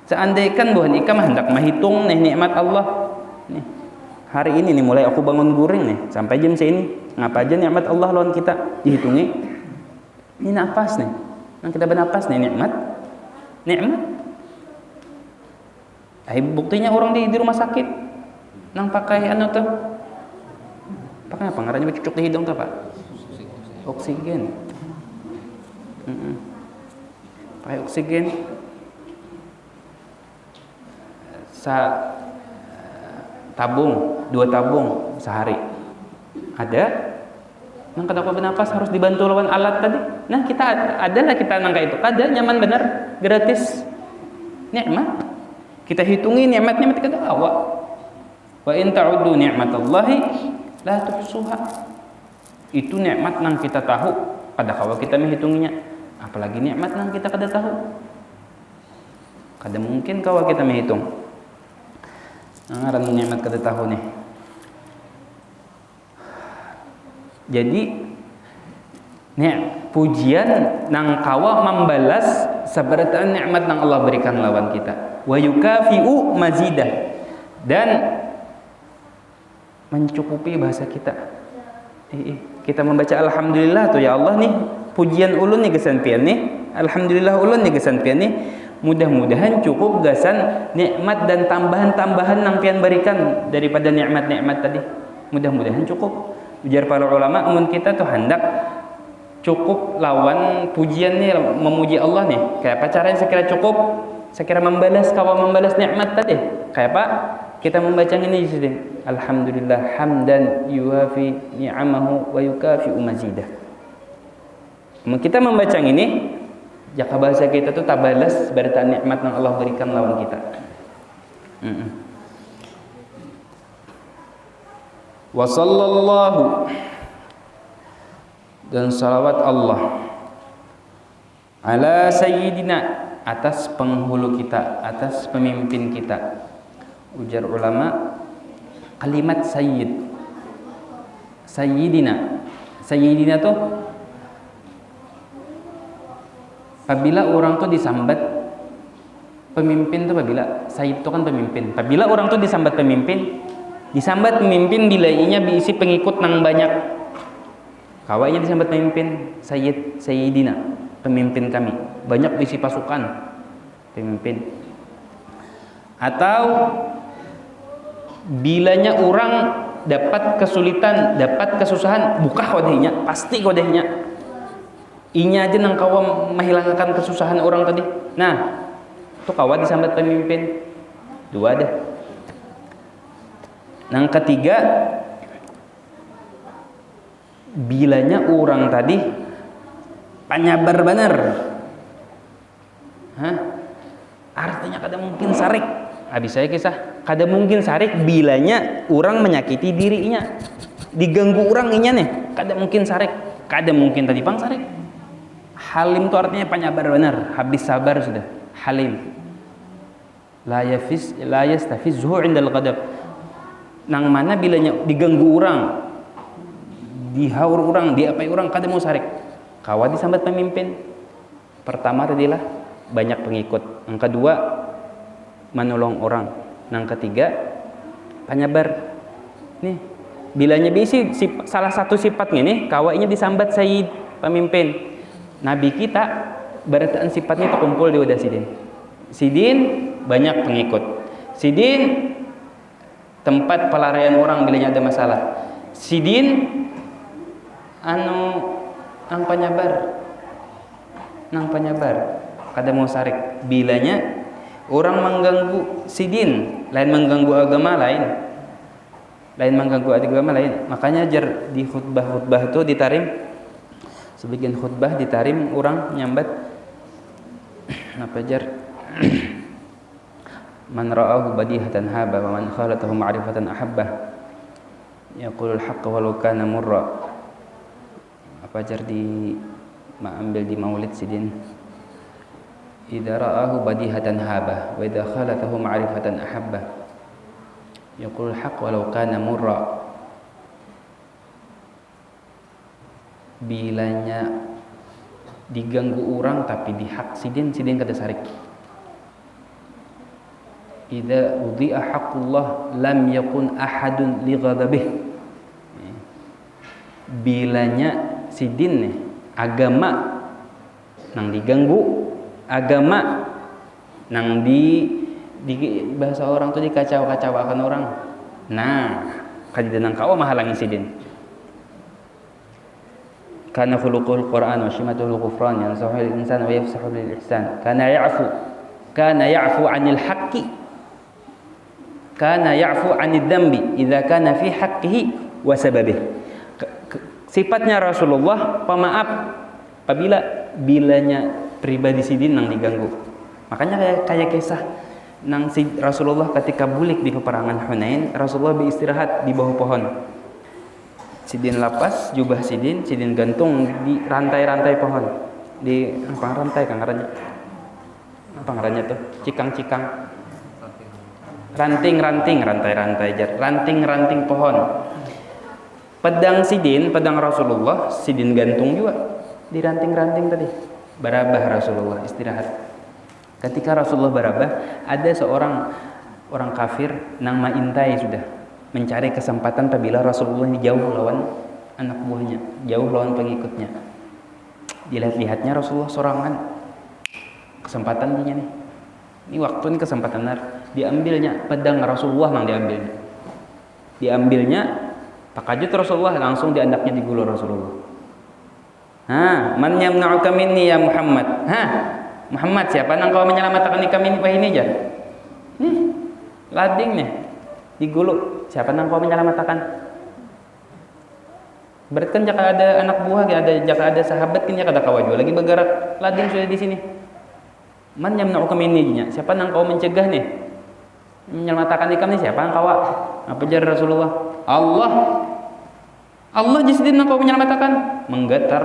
Seandainya bahwa ikam hendak menghitung nih nikmat Allah nih, hari ini nih mulai aku bangun guring nih sampai jam segini ngapa aja nikmat Allah lawan kita dihitungi. Ini napas nih, nang kita bernapas nih nikmat. Buktinya orang di rumah sakit nang pakai tuh, pakai apa ngarannya cucuk di hidung tuh Pak? Oksigen. Pakai oksigen. Dua tabung sehari. Ada. Nang kenapa bernapas harus dibantu lawan alat tadi? Nah kita adalah kita nangka itu. Ada nyaman benar, gratis. Nikmat. Kita hitungi nikmat-nikmat kita awak. Wa in ta'uddu ni'matallahi la tuhsuha. Itu nikmat nang kita tahu, kada kawa kita menghitunginya. Apalagi nikmat nang kita kada tahu. Kada mungkin kawa kita menghitung. Ngaran nikmat kada tahu nih. Jadi pujian nang kawa membalas sabarataan nikmat nang Allah berikan lawan kita. Wa yukafi'u mazidah, dan mencukupi bahasa kita. Kita membaca alhamdulillah tuh ya Allah nih, pujian ulun nih gasan pian nih, alhamdulillah ulun nih gasan pian nih. Mudah-mudahan cukup gasan nikmat dan tambahan-tambahan nang pian berikan daripada nikmat-nikmat tadi. Mudah-mudahan cukup. Ujar para ulama, mun kita tuh hendak cukup lawan pujian nih, memuji Allah nih. Kayak apa caranya sekira cukup? Sekira membalas nikmat tadi. Kayak apa? Kita membaca ini di alhamdulillah hamdan yuwafi ni'amahu wa yukafi'u mazidah. Kita membaca ini, jaka bahasa kita tuh tak balas beritaan nikmat yang Allah berikan lawan kita. Wa sallallahu, dan salawat Allah ala sayyidina, atas penghulu kita, atas pemimpin kita. Ujar ulama, kalimat sayyidina tuh apabila orang tuh disambat pemimpin tuh, apabila sayyid itu kan pemimpin, apabila orang tuh disambat pemimpin bila inya diisi pengikut nang banyak, kawainya disambat pemimpin sayyidina, pemimpin kami, banyak diisi pasukan pemimpin. Atau bilanya orang dapat kesulitan, dapat kesusahan, buka kodenya, pasti kodenya. Inya aja nang kawa menghilangkan kesusahan orang tadi. Nah, itu kawa disambat pemimpin. Dua dah. Nang ketiga, bilanya orang tadi panyabar benar. Artinya kada mungkin sarik. Habis saya kisah, kada mungkin sarik bilanya orang menyakiti dirinya, diganggu orang inya nih, kada mungkin sarik, kada mungkin tadi pang sarik. Halim itu artinya penyabar benar, habis sabar sudah. Halim. La yastafizhu indal ghadab. Nang mana bilanya diganggu orang, dihaur orang, diapai orang, kada mau sarik. Kawa disambat pemimpin. Pertama tadilah banyak pengikut. Yang kedua menolong orang. Yang ketiga, penyabar. Nih, bilanya bisi salah satu sifatnya nih, kawainya disambat Sayyid pemimpin. Nabi kita berataan sifatnya terkumpul di wadah sidin. Sidin banyak pengikut. Sidin tempat pelarian orang bilanya ada masalah. Sidin nang penyabar kada mau sarik. Bilanya orang mengganggu sidin, lain mengganggu agama lain. Makanya jar di khutbah itu ditarim, sebagian khutbah ditarim orang nyambat apa jar man ra'ahu badihatan haba wa man khalatahu ma'rifatan ahabbah yaqulul haqqa walau kana murra. Apa jar di ambil di maulid sidin, idza ra'ahu badihatan haba wa idza khalatahu ma'rifatan ahabbah yaqulul haqq walau kana murra. Bilanya diganggu orang tapi di hak sidin kada sarik. Idza udhi'a haqqullah lam yakun ahadun li ghadabih. Bilanya sidin nih agama nang diganggu, agama nang di bahasa orang tuh dikacau-kacaukan orang. Nah, kadidan nang kau mahalangi sidin. Kana khuluqul Qur'an wa shimatul ghufran yansahu lil insan wa yafsahu lil ihsan. Kana ya'fu 'anil haqqi. Kana ya'fu 'anid dzambi idza kana fi haqqihi wa sababih. Sifatnya Rasulullah pemaaf apabila bilanya pribadi sidin nang diganggu. Makanya kayak kisah nang si Rasulullah ketika bulik di peperangan Hunain, Rasulullah beristirahat di bawah pohon. Sidin lapas jubah sidin gantung di rantai-rantai pohon. Di apa rantai kan ngarannya? Apa ngarannya tuh? Cikang-cikang. Ranting-ranting, rantai-rantai jar. Ranting-ranting pohon. Pedang sidin, pedang Rasulullah, sidin gantung juga di ranting-ranting tadi. Barabah Rasulullah istirahat. Ketika Rasulullah barabah, ada seorang orang kafir nang maintai sudah mencari kesempatan apabila Rasulullah ini jauh lawan anak buahnya, jauh lawan pengikutnya. Dilihat-lihatnya Rasulullah sorangan. Kesempatan dia nih. Ini waktu ini kesempatan diambilnya pedang Rasulullah nang diambilnya. Diambilnya takajut Rasulullah langsung di andaknya digulur Rasulullah. Man yamna'uka minni ya Muhammad. Muhammad, siapa nang kau menyelamatkan kami ini aja? Nih, lading nih. Digulung. Siapa nang kau menyelamatkan? Berarti kan jika ada anak buah, jika ada sahabat kan jika ada kawaju lagi bergerak, lading sudah di sini. Man yamna'uka minni nya. Siapa nang kau mencegah nih? Menyelamatkan kami siapa nang kau? Apa jar Rasulullah? Allah jisidin nang kau menyelamatkan? Menggetar.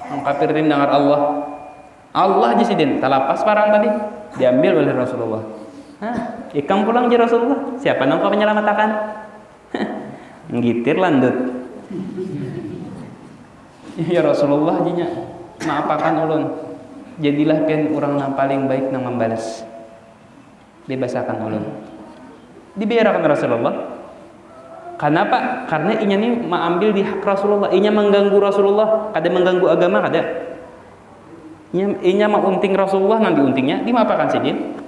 Mengkafirin dengar Allah jisidin. Talapas parang tadi diambil oleh Rasulullah. Ikam pulang je Rasulullah. Siapa nang kau menyelamatkan? Ngitir landut. Ya Rasulullah jinya. Maapakan ulun. Jadilah pian orang nang paling baik nang membalas. Bebasakan ulun. Dibiarkan Rasulullah. Kenapa? Karena inya ni mengambil di hak Rasulullah. Inya mengganggu Rasulullah. Kada mengganggu agama kada. Inya maunting Rasulullah nang diuntingnya. Dimaapakan sidin.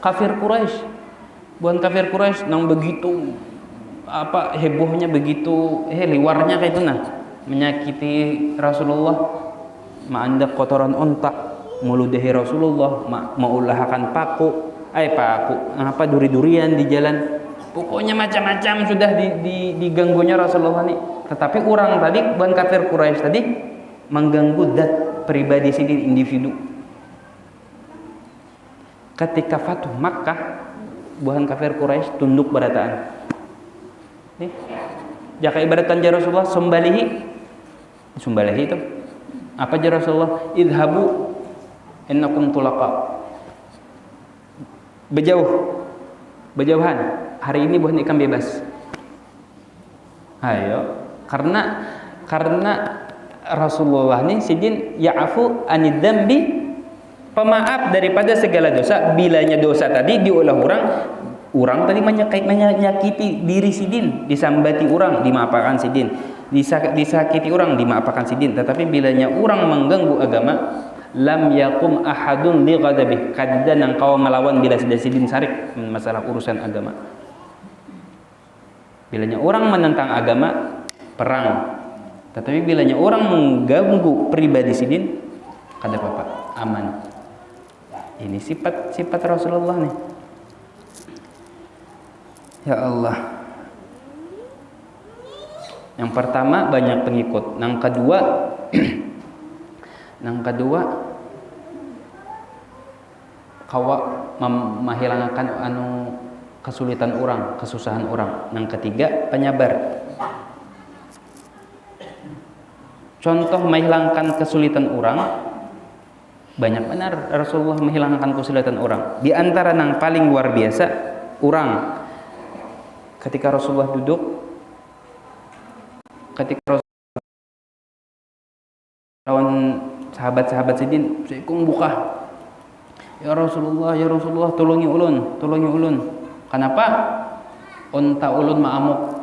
Kafir Quraisy, bukan kafir Quraisy nang begitu hebohnya begitu liwarnya kayak itu menyakiti Rasulullah, maandak kotoran ontak muludahi Rasulullah, maulahakan paku duri-durian di jalan, pokoknya macam-macam sudah diganggunya Rasulullah nih. Tetapi orang tadi bukan kafir Quraisy tadi mengganggu zat pribadi sendiri individu. Ketika Fatuh Makkah, bukan kafir Quraisy tunduk berataan. Jaka ibaratan jar Rasulullah sumbalihi itu. Apa jar Rasulullah? Idhabu innakum tulaqa. Berjauhan. Hari ini bukan ikan bebas. Ayo, karena Rasulullah ini sidin ya'fu anid dzambi pemaaf daripada segala dosa. Bilanya dosa tadi diolah orang tadi menyakiti diri sidin, disambati orang, dimaafkan sidin, disakiti orang, dimaafkan sidin. Tetapi bilanya orang mengganggu agama, lam yakum ahadun li ghadabi, kada nang kau melawan bila sidin sarik masalah urusan agama. Bilanya orang menentang agama, perang. Tetapi bilanya orang mengganggu pribadi sidin, kada apa-apa, aman. Ini sifat Rasulullah nih. Ya Allah. Yang pertama banyak pengikut. Yang kedua kawa menghilangkan kesulitan orang, kesusahan orang. Yang ketiga penyabar. Contoh menghilangkan kesulitan orang, banyak benar Rasulullah menghilangkan kesulitan orang. Di antara yang paling luar biasa, orang ketika Rasulullah duduk, ketika Rasulullah lawan sahabat-sahabat sidin, "Saikung buka. Ya Rasulullah, tolongi ulun. Kenapa? Unta ulun ma'amuk."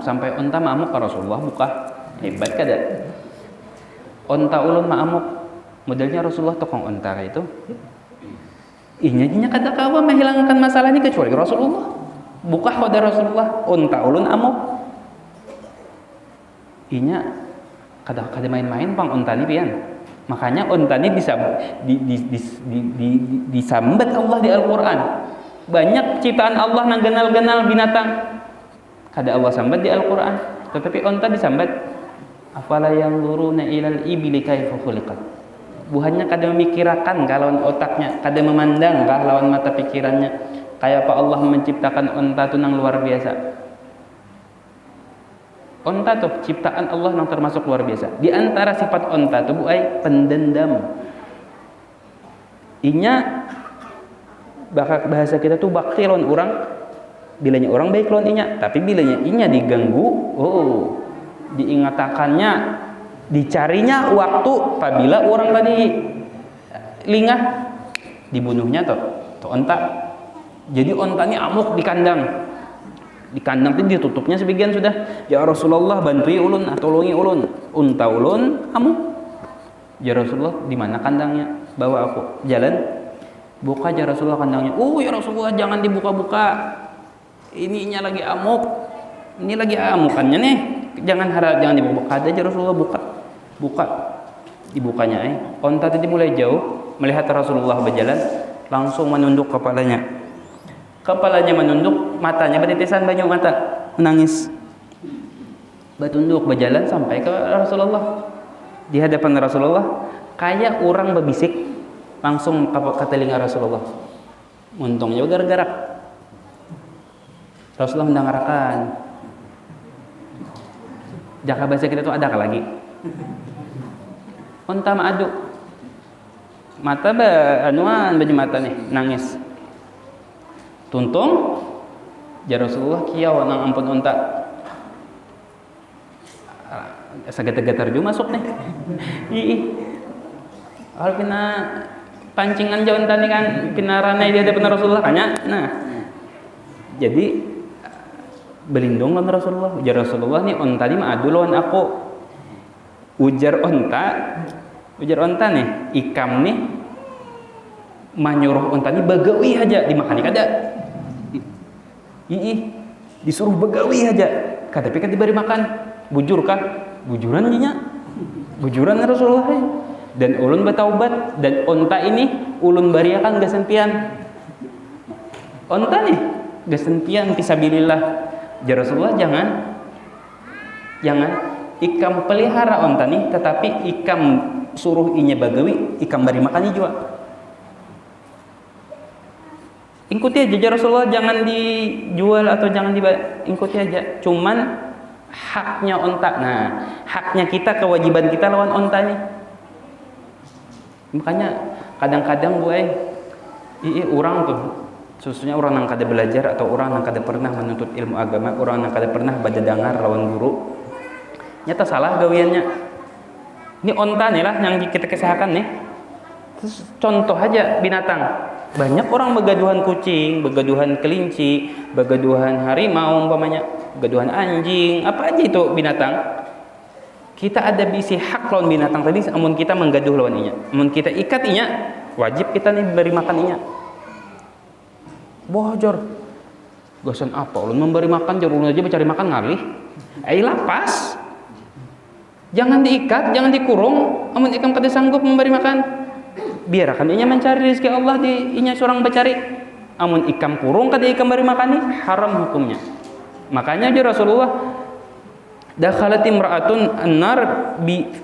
Sampai unta ma'amuk Rasulullah buka. Hebat kada? Unta ulun ma'amuk. Modelnya Rasulullah tokong unta itu. Inya kada kawa menghilangkan masalah ini kecuali Rasulullah. Buka pada Rasulullah, unta ulun amuk. Inya kada main-main pang unta ni pian. Makanya unta ni bisa disambat Allah di Al-Qur'an. Banyak ciptaan Allah nang genal-genal binatang. Kada Allah sambat di Al-Qur'an, tetapi unta disambat. Afala yanzuruna ilal ibli kaifa khuliqat. Buhannya kada memikirkan lawan otaknya, kada memandang lawan mata pikirannya, kayak apa Allah menciptakan unta itu nang luar biasa. Unta tuh ciptaan Allah nang termasuk luar biasa. Di antara sifat unta tuh buai pendendam. Inya bahasa kita tuh bakti lawan orang, bilanya orang baik lawan inya, tapi bilanya inya diganggu, diingatakannya, dicarinya waktu apabila orang tadi lingah, dibunuhnya tuh unta. Jadi unta ini amuk di kandang itu ditutupnya sebagian sudah. Ya Rasulullah bantu ulun, tolongi ulun, unta ulun amuk. Ya Rasulullah di mana kandangnya? Bawa aku jalan, buka ya Rasulullah kandangnya. Ya Rasulullah jangan dibuka-buka, ininya lagi amuk, ini lagi amukannya nih, jangan dibuka aja. Rasulullah buka, dibukanya. Unta tadi mulai jauh melihat Rasulullah berjalan, langsung menunduk kepalanya menunduk, matanya bertetesan banyak mata, menangis, bertunduk berjalan sampai ke Rasulullah. Di hadapan Rasulullah kayak orang berbisik, langsung ke telinga Rasulullah. Untungnya gerak-gerak. Rasulullah mendengarkan. Jaka bahasa kita itu ada lagi. Unta ma'adu. Mata baju mata nih, nangis. Tuntung, ya Rasulullah kiau nang ampun unta. Segetar-getar juga masuk nih. Kalau kena pancingan jauh unta nih kan, kena ranai dia depan Rasulullah kanya. Nah, jadi berlindung lawan Rasulullah. Ujar Rasulullah nih unta ni ma'adu lawan aku. Ujar unta nih, ikam nih menyuruh unta nih bagawi aja dimakani kada. Disuruh begawi aja, tapi kan diberi makan. Bujur kah? Bujuran nya. Bujuran Rasulullah. Dan ulun bertaubat, dan unta ini ulun bariakan gasentian. Unta nih gasentian fisabilillah. Ya Rasulullah jangan ikam pelihara unta nih, tetapi ikam suruh inya bagawi, ikam beri makannya juga. Ikuti aja Rasulullah, jangan dijual atau jangan ikuti aja. Cuman haknya unta. Nah, haknya kita, kewajiban kita lawan unta nih. Makanya kadang-kadang orang tuh, khususnya orang yang kada belajar atau orang yang kada pernah menuntut ilmu agama, orang yang kada pernah baca dengar lawan guru, nyata salah gawiannya. Ini unta nih lah yang kita kesahakan nih. Terus contoh aja binatang. Banyak orang begaduhan kucing, begaduhan kelinci, begaduhan harimau umpamanya, begaduhan anjing, apa aja itu binatang. Kita ada bisi hak lawan binatang tadi, amun kita menggaduh lawan inya. Amun kita ikat inya, wajib kita nih beri makan inya. Bojor. Gosan apa? Ulun memberi makan, ulun aja mencari makan ngalih. Lapas. Jangan diikat, jangan dikurung. Amun ikam kada sanggup memberi makan, biarkan inya mencari rezeki Allah di inya seorang becari. Amun ikam kurung kada ikam beri makan nih, haram hukumnya. Makanya aja Rasulullah dakhalat imra'atun an-nar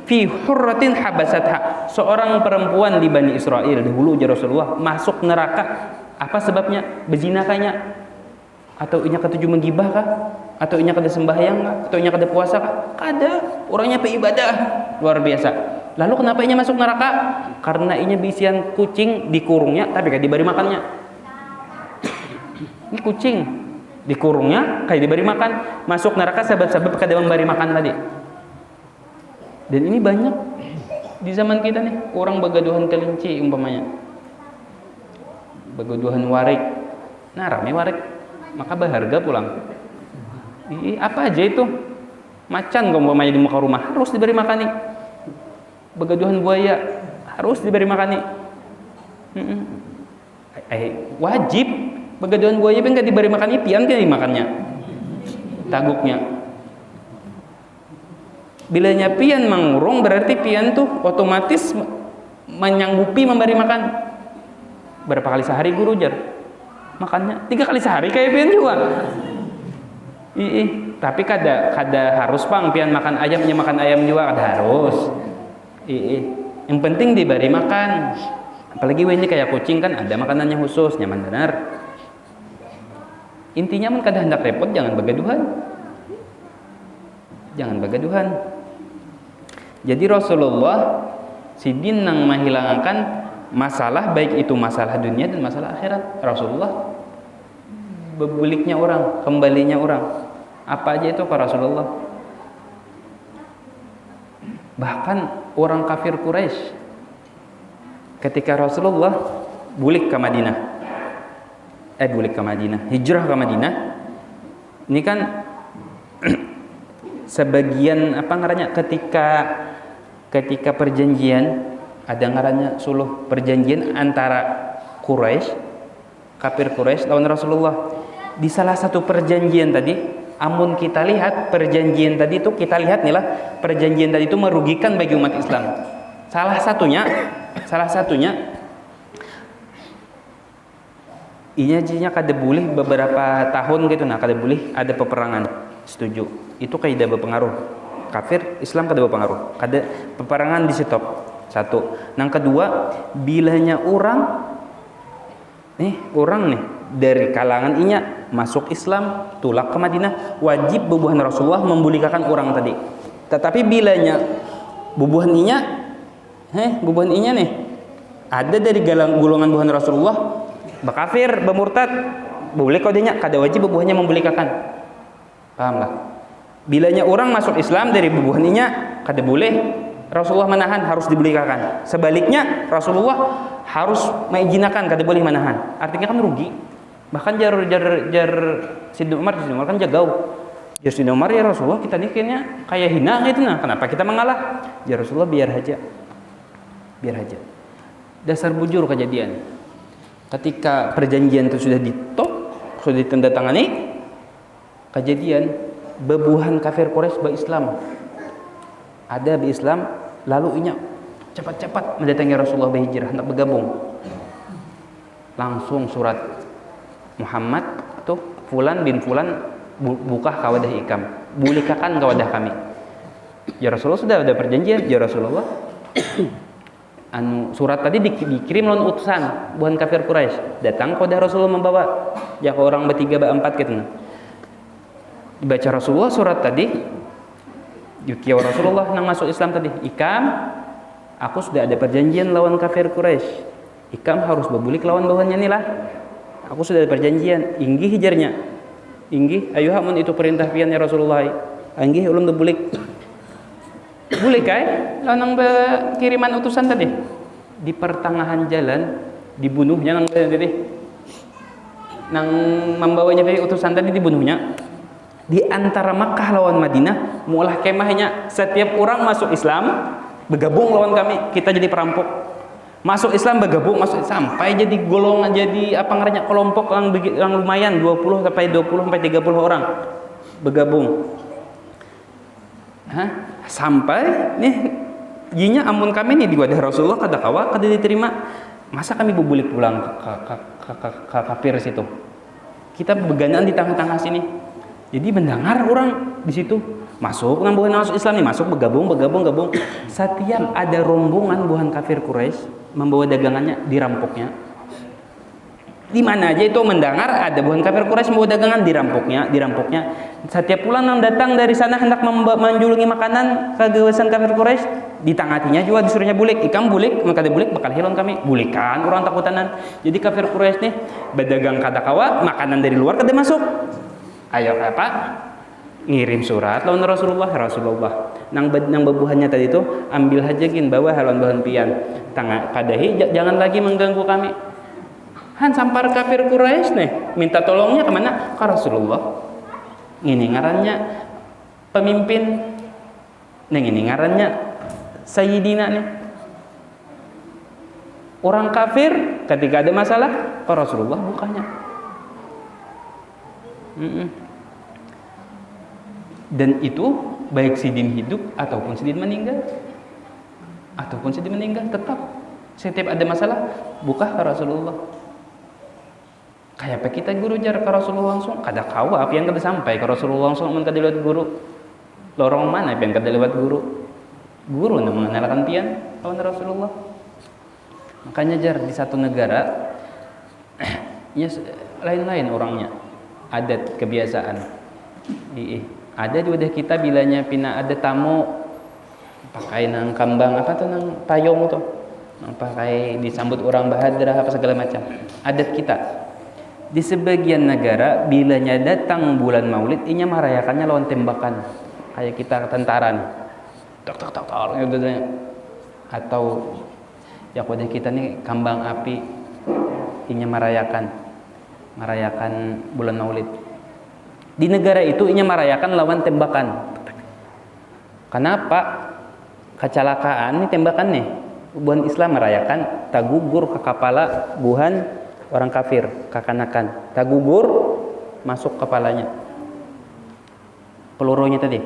fi hurratin habasatha. Seorang perempuan di Bani Israel dahulu aja Rasulullah masuk neraka. Apa sebabnya? Berzina kayaknya, atau inya ketujuh menggibah kah? Atau inya kada sembahyang kah? Atau inya kada puasa kah? Kada, orangnya beribadah luar biasa. Lalu kenapa inya masuk neraka? Karena inya bisian kucing dikurungnya tapi kada diberi makannya. Ini kucing dikurungnya kada diberi makan, masuk neraka sebab kada memberi makan tadi. Dan ini banyak di zaman kita nih, orang begaduhan kelinci umpamanya, begaduhan warik. Nah, rame warik, maka berharga pulang. Apa aja itu? Macan umpamanya di muka rumah harus diberi makan nih. Begaduhan buaya harus diberi makan nih. Wajib. Begaduhan buaya pun nggak diberi makan ipian kan dimakannya taguknya. Bilanya pian mangurung berarti pian tuh otomatis menyanggupi memberi makan. Berapa kali sehari guru jar makannya? 3 kali sehari kayak pian juga. Tapi kada harus pang pian makan ayamnya makan ayam juga kada harus. Yang penting diberi makan. Apalagi ini kayak kucing kan ada makanannya khusus, nyaman benar. Intinya mun kada hendak repot jangan begaduhan. Jangan begaduhan. Jadi Rasulullah sidin nang menghilangkan masalah baik itu masalah dunia dan masalah akhirat. Rasulullah bebuliknya orang, kembalinya orang. Apa aja itu ke Rasulullah. Bahkan orang kafir Quraisy ketika Rasulullah bulik ke Madinah. Hijrah ke Madinah. Ini kan sebagian apa ngarannya ketika perjanjian ada ngarannya suluh perjanjian antara Quraisy, kafir Quraisy lawan Rasulullah. Di salah satu perjanjian tadi, amun kita lihat perjanjian tadi itu kita lihat nih lah, perjanjian tadi itu merugikan bagi umat Islam. Salah satunya inya kada boleh beberapa tahun gitu nah kada boleh ada peperangan. Setuju. Itu kaidah berpengaruh. Kafir Islam kada berpengaruh. Kada peperangan di stop. Satu. Yang kedua, bilanya orang dari kalangan inya masuk Islam, tulak ke Madinah, wajib bubuhan Rasulullah membolehkan orang tadi. Tetapi bilanya bubuhan inya nih ada dari golongan bubuhan Rasulullah bakafir, bermurtad, boleh kau dinya, kada wajib bubuhannya membolehkan. Paham lah? Bilanya orang masuk Islam dari bubuhan inya, kada boleh Rasulullah menahan, harus dibolehkan. Sebaliknya Rasulullah harus mengizinkan, kada boleh menahan. Artinya kan rugi. Bahkan jar Sidin Umar kan jagau. Jar Sidin Umar, ya Rasulullah kita nih kayaknya kayak hina gitu nah. Kenapa kita mengalah? Ya Rasulullah biar aja. Dasar bujur kejadian. Ketika perjanjian itu sudah sudah ditandatangani, kejadian bebuhan kafir Quraisy berislam. Ada berislam, lalu inya cepat-cepat mendatangi Rasulullah berhijrah, hendak bergabung. Langsung surat Muhammad tuh fulan bin fulan buka kawadah ikam, bulikakan kawadah kami. Ya Rasulullah sudah ada perjanjian, ya Rasulullah. Surat tadi dikirim lawan utusan bukan kafir Quraisy. Datang kepada Rasulullah membawa ya orang bertiga berempat gitu. Dibaca Rasulullah surat tadi. Yukiya Rasulullah nang masuk Islam tadi. Ikam, aku sudah ada perjanjian lawan kafir Quraisy. Ikam harus berbulik lawan bawahannya nih lah. Aku sudah ada perjanjian. Inggih hijarnya. Inggih, ayo hamun itu perintah pian ya Rasulullah. Inggih ulun berbulik. Boleh kai lawan kiriman utusan tadi. di pertengahan jalan dibunuhnya nang membawanya dari utusan tadi dibunuhnya. Di antara Makkah lawan Madinah mulah kemahnya, setiap orang masuk Islam bergabung lawan kami, kita jadi perampok. Masuk Islam bergabung, masuk sampai jadi golongan, jadi apa namanya, kelompok yang lumayan 20 sampai 30 orang bergabung. Sampai nih jinya amun kami nih di wadah Rasulullah kada kawa kada diterima, masa kami bubulik pulang ke kafir situ. Kita beganaan di tengah-tengah sini. Jadi mendengar orang di situ masuk nambuhan masuk Islam nih, masuk bergabung. Setiap ada rombongan buhan kafir Quraisy membawa dagangannya dirampoknya. Di mana aja itu mendengar ada buhan kafir Quraisy membawa dagangan dirampoknya. Setiap pulang yang datang dari sana hendak menjulungi makanan ke kawasan kafir Quraisy, ditangatinya juga disuruhnya bulik. Ikam bulik, maka ada bulik bakal hilang kami. Bulikan orang takutanan. Jadi kafir Quraisy nih berdagang kada kawa, makanan dari luar kada masuk. Ayo apa? Ngirim surat lawan Rasulullah. Nang bebuhannya tadi itu ambil hajakin bawa haluan bahan pian. Tangga kadahi jangan lagi mengganggu kami. Sampar kafir Quraisy nih minta tolongnya kemana? Ke Rasulullah. Ini ngarannya pemimpin. Ini ngarannya Sayyidina nih. Orang kafir ketika ada masalah ke Rasulullah bukannya. Dan itu baik sidin hidup ataupun sidin meninggal, tetap setiap ada masalah buka ke Rasulullah. Kayak apa kita guru jar ke Rasulullah langsung kada kawa apa yang kada sampai ke Rasulullah langsung, kada lewat guru lorong mana apa yang kada lewat guru nak mengenalkan pian lawan Rasulullah. Makanya jar di satu negara ya lain-lain orangnya, adat kebiasaan. Ada di wadah kita bilanya pina ada tamu pakai nang kambang apa tuh nang payung tuh, pakai disambut orang bahadrah apa segala macam. Adat kita di sebagian negara bilanya datang bulan Maulid inya merayakannya lawan tembakan kayak kita tentaran tok gitu. Atau ya wadah kita nih kambang api inya merayakan bulan Maulid. Di negara itu inya merayakan lawan tembakan. Kenapa? Kecelakaan nih tembakan nih. Buhan Islam merayakan tagugur ke kepala buhan orang kafir, kakanakan. Tagugur masuk kepalanya. Pelurunya tadi.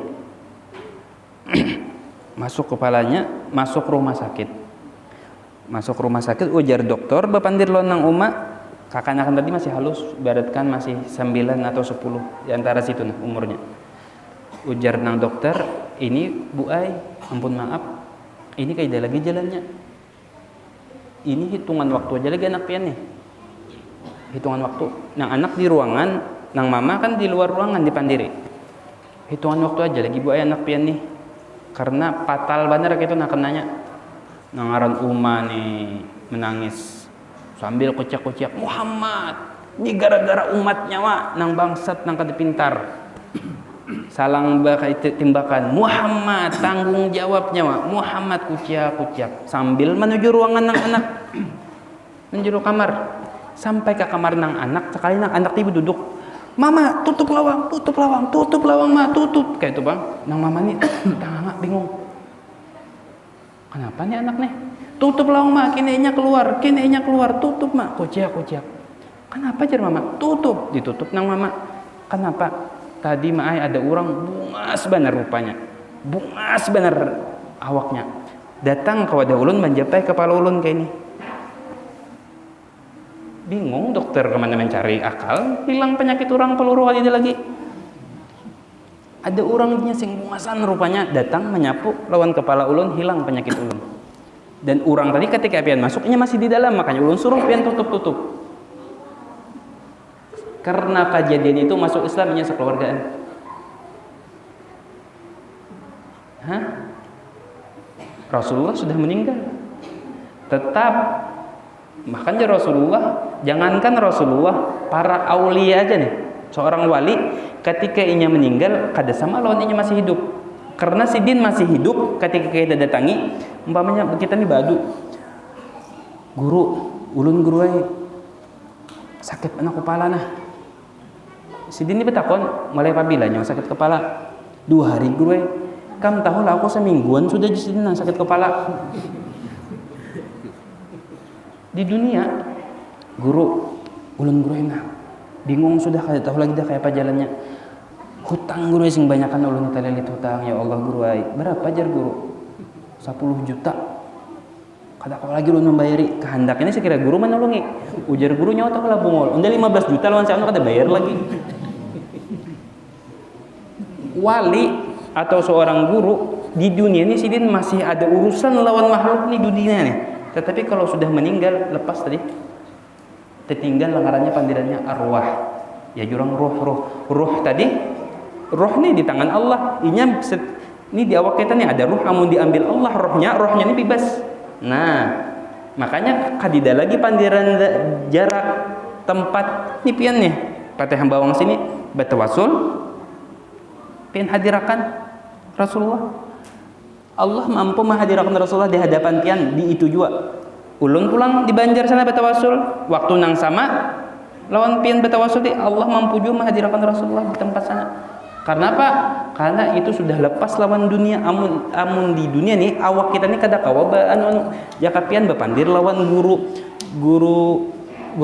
Masuk kepalanya, masuk rumah sakit. Ujar dokter bapandir lonang umat. Kakanakan tadi masih halus, ibaratkan masih 9 atau 10 di antara situ nah, umurnya. Ujar nang dokter, ini Bu Ai, ampun maaf, ini kayak lagi jalannya. Ini hitungan waktu aja lagi anak pian nih. Hitungan waktu. Nang anak di ruangan, nang mama kan di luar ruangan di pandiri. Hitungan waktu aja lagi Bu Ai anak pian nih. Karena fatal bener gitu nak kenanya. Nang aran Uma nih menangis sambil kuciak-kuciak, Muhammad ini gara-gara umatnya wa nang bangsat nang kada pintar salang bakai timbakan, Muhammad tanggung jawabnya wa Muhammad kuciak-kuciak sambil menuju ruangan nang anak menuju kamar. Sampai ke kamar nang anak, sekali nang anak ibu duduk, mama tutup lawang ma tutup kayak itu bang. Nang mama nih tangga bingung, kenapa nih anak nih? Tutup lawang mak, kinenya keluar, tutup mak, kuciak. Kenapa jar mama? Tutup, ditutup nang mama. Kenapa? Tadi mak ada orang bungas bener rupanya, bungas bener awaknya. Datang ke wadah ulun menjapai kepala ulun kayak ini. Bingung dokter kemana mencari akal, hilang penyakit orang peluru aja lagi. Ada orangnya sing bungasan rupanya datang menyapu lawan kepala ulun, hilang penyakit ulun. Dan orang tadi ketika pian masuknya masih di dalam, makanya ulun suruh pian tutup. Karena kejadian itu masuk Islamnya sekeluargaan. Rasulullah sudah meninggal. Tetap makanya Rasulullah, jangankan Rasulullah, para aulia aja nih, seorang wali ketika inya meninggal kada sama lawan inya masih hidup. Karena si din masih hidup ketika kita datangi, umpamanya kita nih badu Guru, ulun guru ai sakit anak kepala nah. Sidin ini betakon mulai pabilanya sakit kepala 2 hari guru ai. Kam tahu lah aku semingguan sudah di sini sakit kepala. Di dunia guru, ulun guru nah bingung sudah kada tahu lagi dah kayak apa jalannya. Hutang guru sing banyakan ulun telelit hutang ya Allah guru ai. Berapa jar guru? 10 juta. Kada kau lagi ulun membayari kehendaknya sekira guru menolongi. Ujar guru nyawa tahu lah bungol. Unda 15 juta lawan saya kada bayar lagi. Wali atau seorang guru di dunia ini sidin masih ada urusan lawan makhluk di dunia nih. Tetapi kalau sudah meninggal lepas tadi tertinggal lengarannya pandirannya arwah. Ya jurang ruh tadi roh nih di tangan Allah. Ini di awak kita nih ada ruh, amun diambil Allah rohnya ini bebas. Nah, makanya kadida lagi pandiran jarak tempat ini pian nih. Pateh bawang sini batawasul pian hadirakan Rasulullah. Allah mampu menghadirakan Rasulullah di hadapan pian di itu juga. Ulun pulang di Banjar sana batawasul, waktu nang sama lawan pian batawasul di Allah mampu juga menghadirakan Rasulullah di tempat sana. Karena apa? Karena itu sudah lepas lawan dunia. Amun di dunia nih awak kita nih kada kawa anu jakapian bapandir lawan guru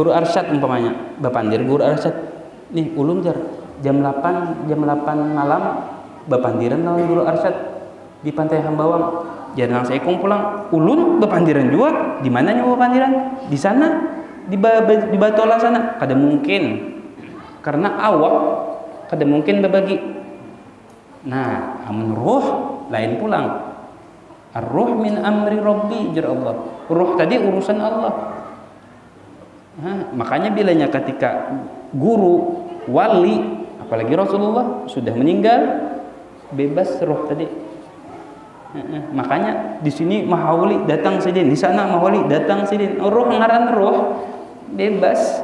arsyad umpamanya. Bapandir guru arsyad. Nih ulun jam 8 malam bapandiran lawan guru arsyad di Pantai Hambawang. Jangan saya pulang. Ulun bapandiran juga. Di mana nyawa bapandiran? Di sana di Batola sana. Kada mungkin. Karena awak kada mungkin berbagi. Nah, amun ruh lain pulang. Ar-ruh min amri rabbi jar Allah. Ruh tadi urusan Allah. Nah, makanya bilanya ketika guru, wali, apalagi Rasulullah sudah meninggal, bebas ruh tadi. Makanya di sini mahawali datang sidin, di sana mahawali datang sidin. Ruh ngaran ruh bebas.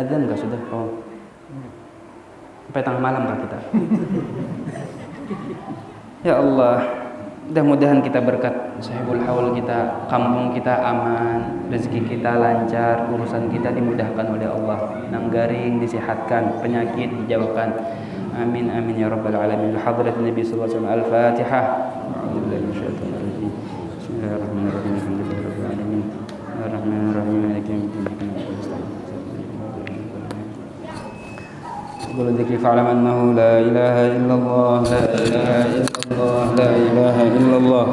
Adzan enggak sudah? Oh. Sampai tengah malam kah kita? Ya Allah, mudah-mudahan kita berkat sahibul haul kita, kampung kita aman, rezeki kita lancar, urusan kita dimudahkan oleh Allah, nanggaring disehatkan, penyakit dijauhkan. Amin amin ya rabbal alamin. Hadrat Nabi sallallahu alaihi wasallam. Al-Fatihah. Bismillahirrahmanirrahim. Alhamdulillahirabbil alamin. Arrahmanirrahim. Maliki yaumiddin. قل ذكر فاعلم أنه لا إله إلا الله لا إله إلا الله لا إله إلا الله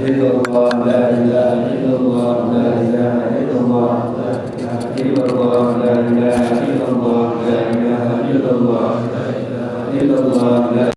إلا الله لا إله إلا الله لا إله إلا الله إلا الله لا إله إلا الله لا إله إلا الله إلا الله لا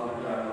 اللهم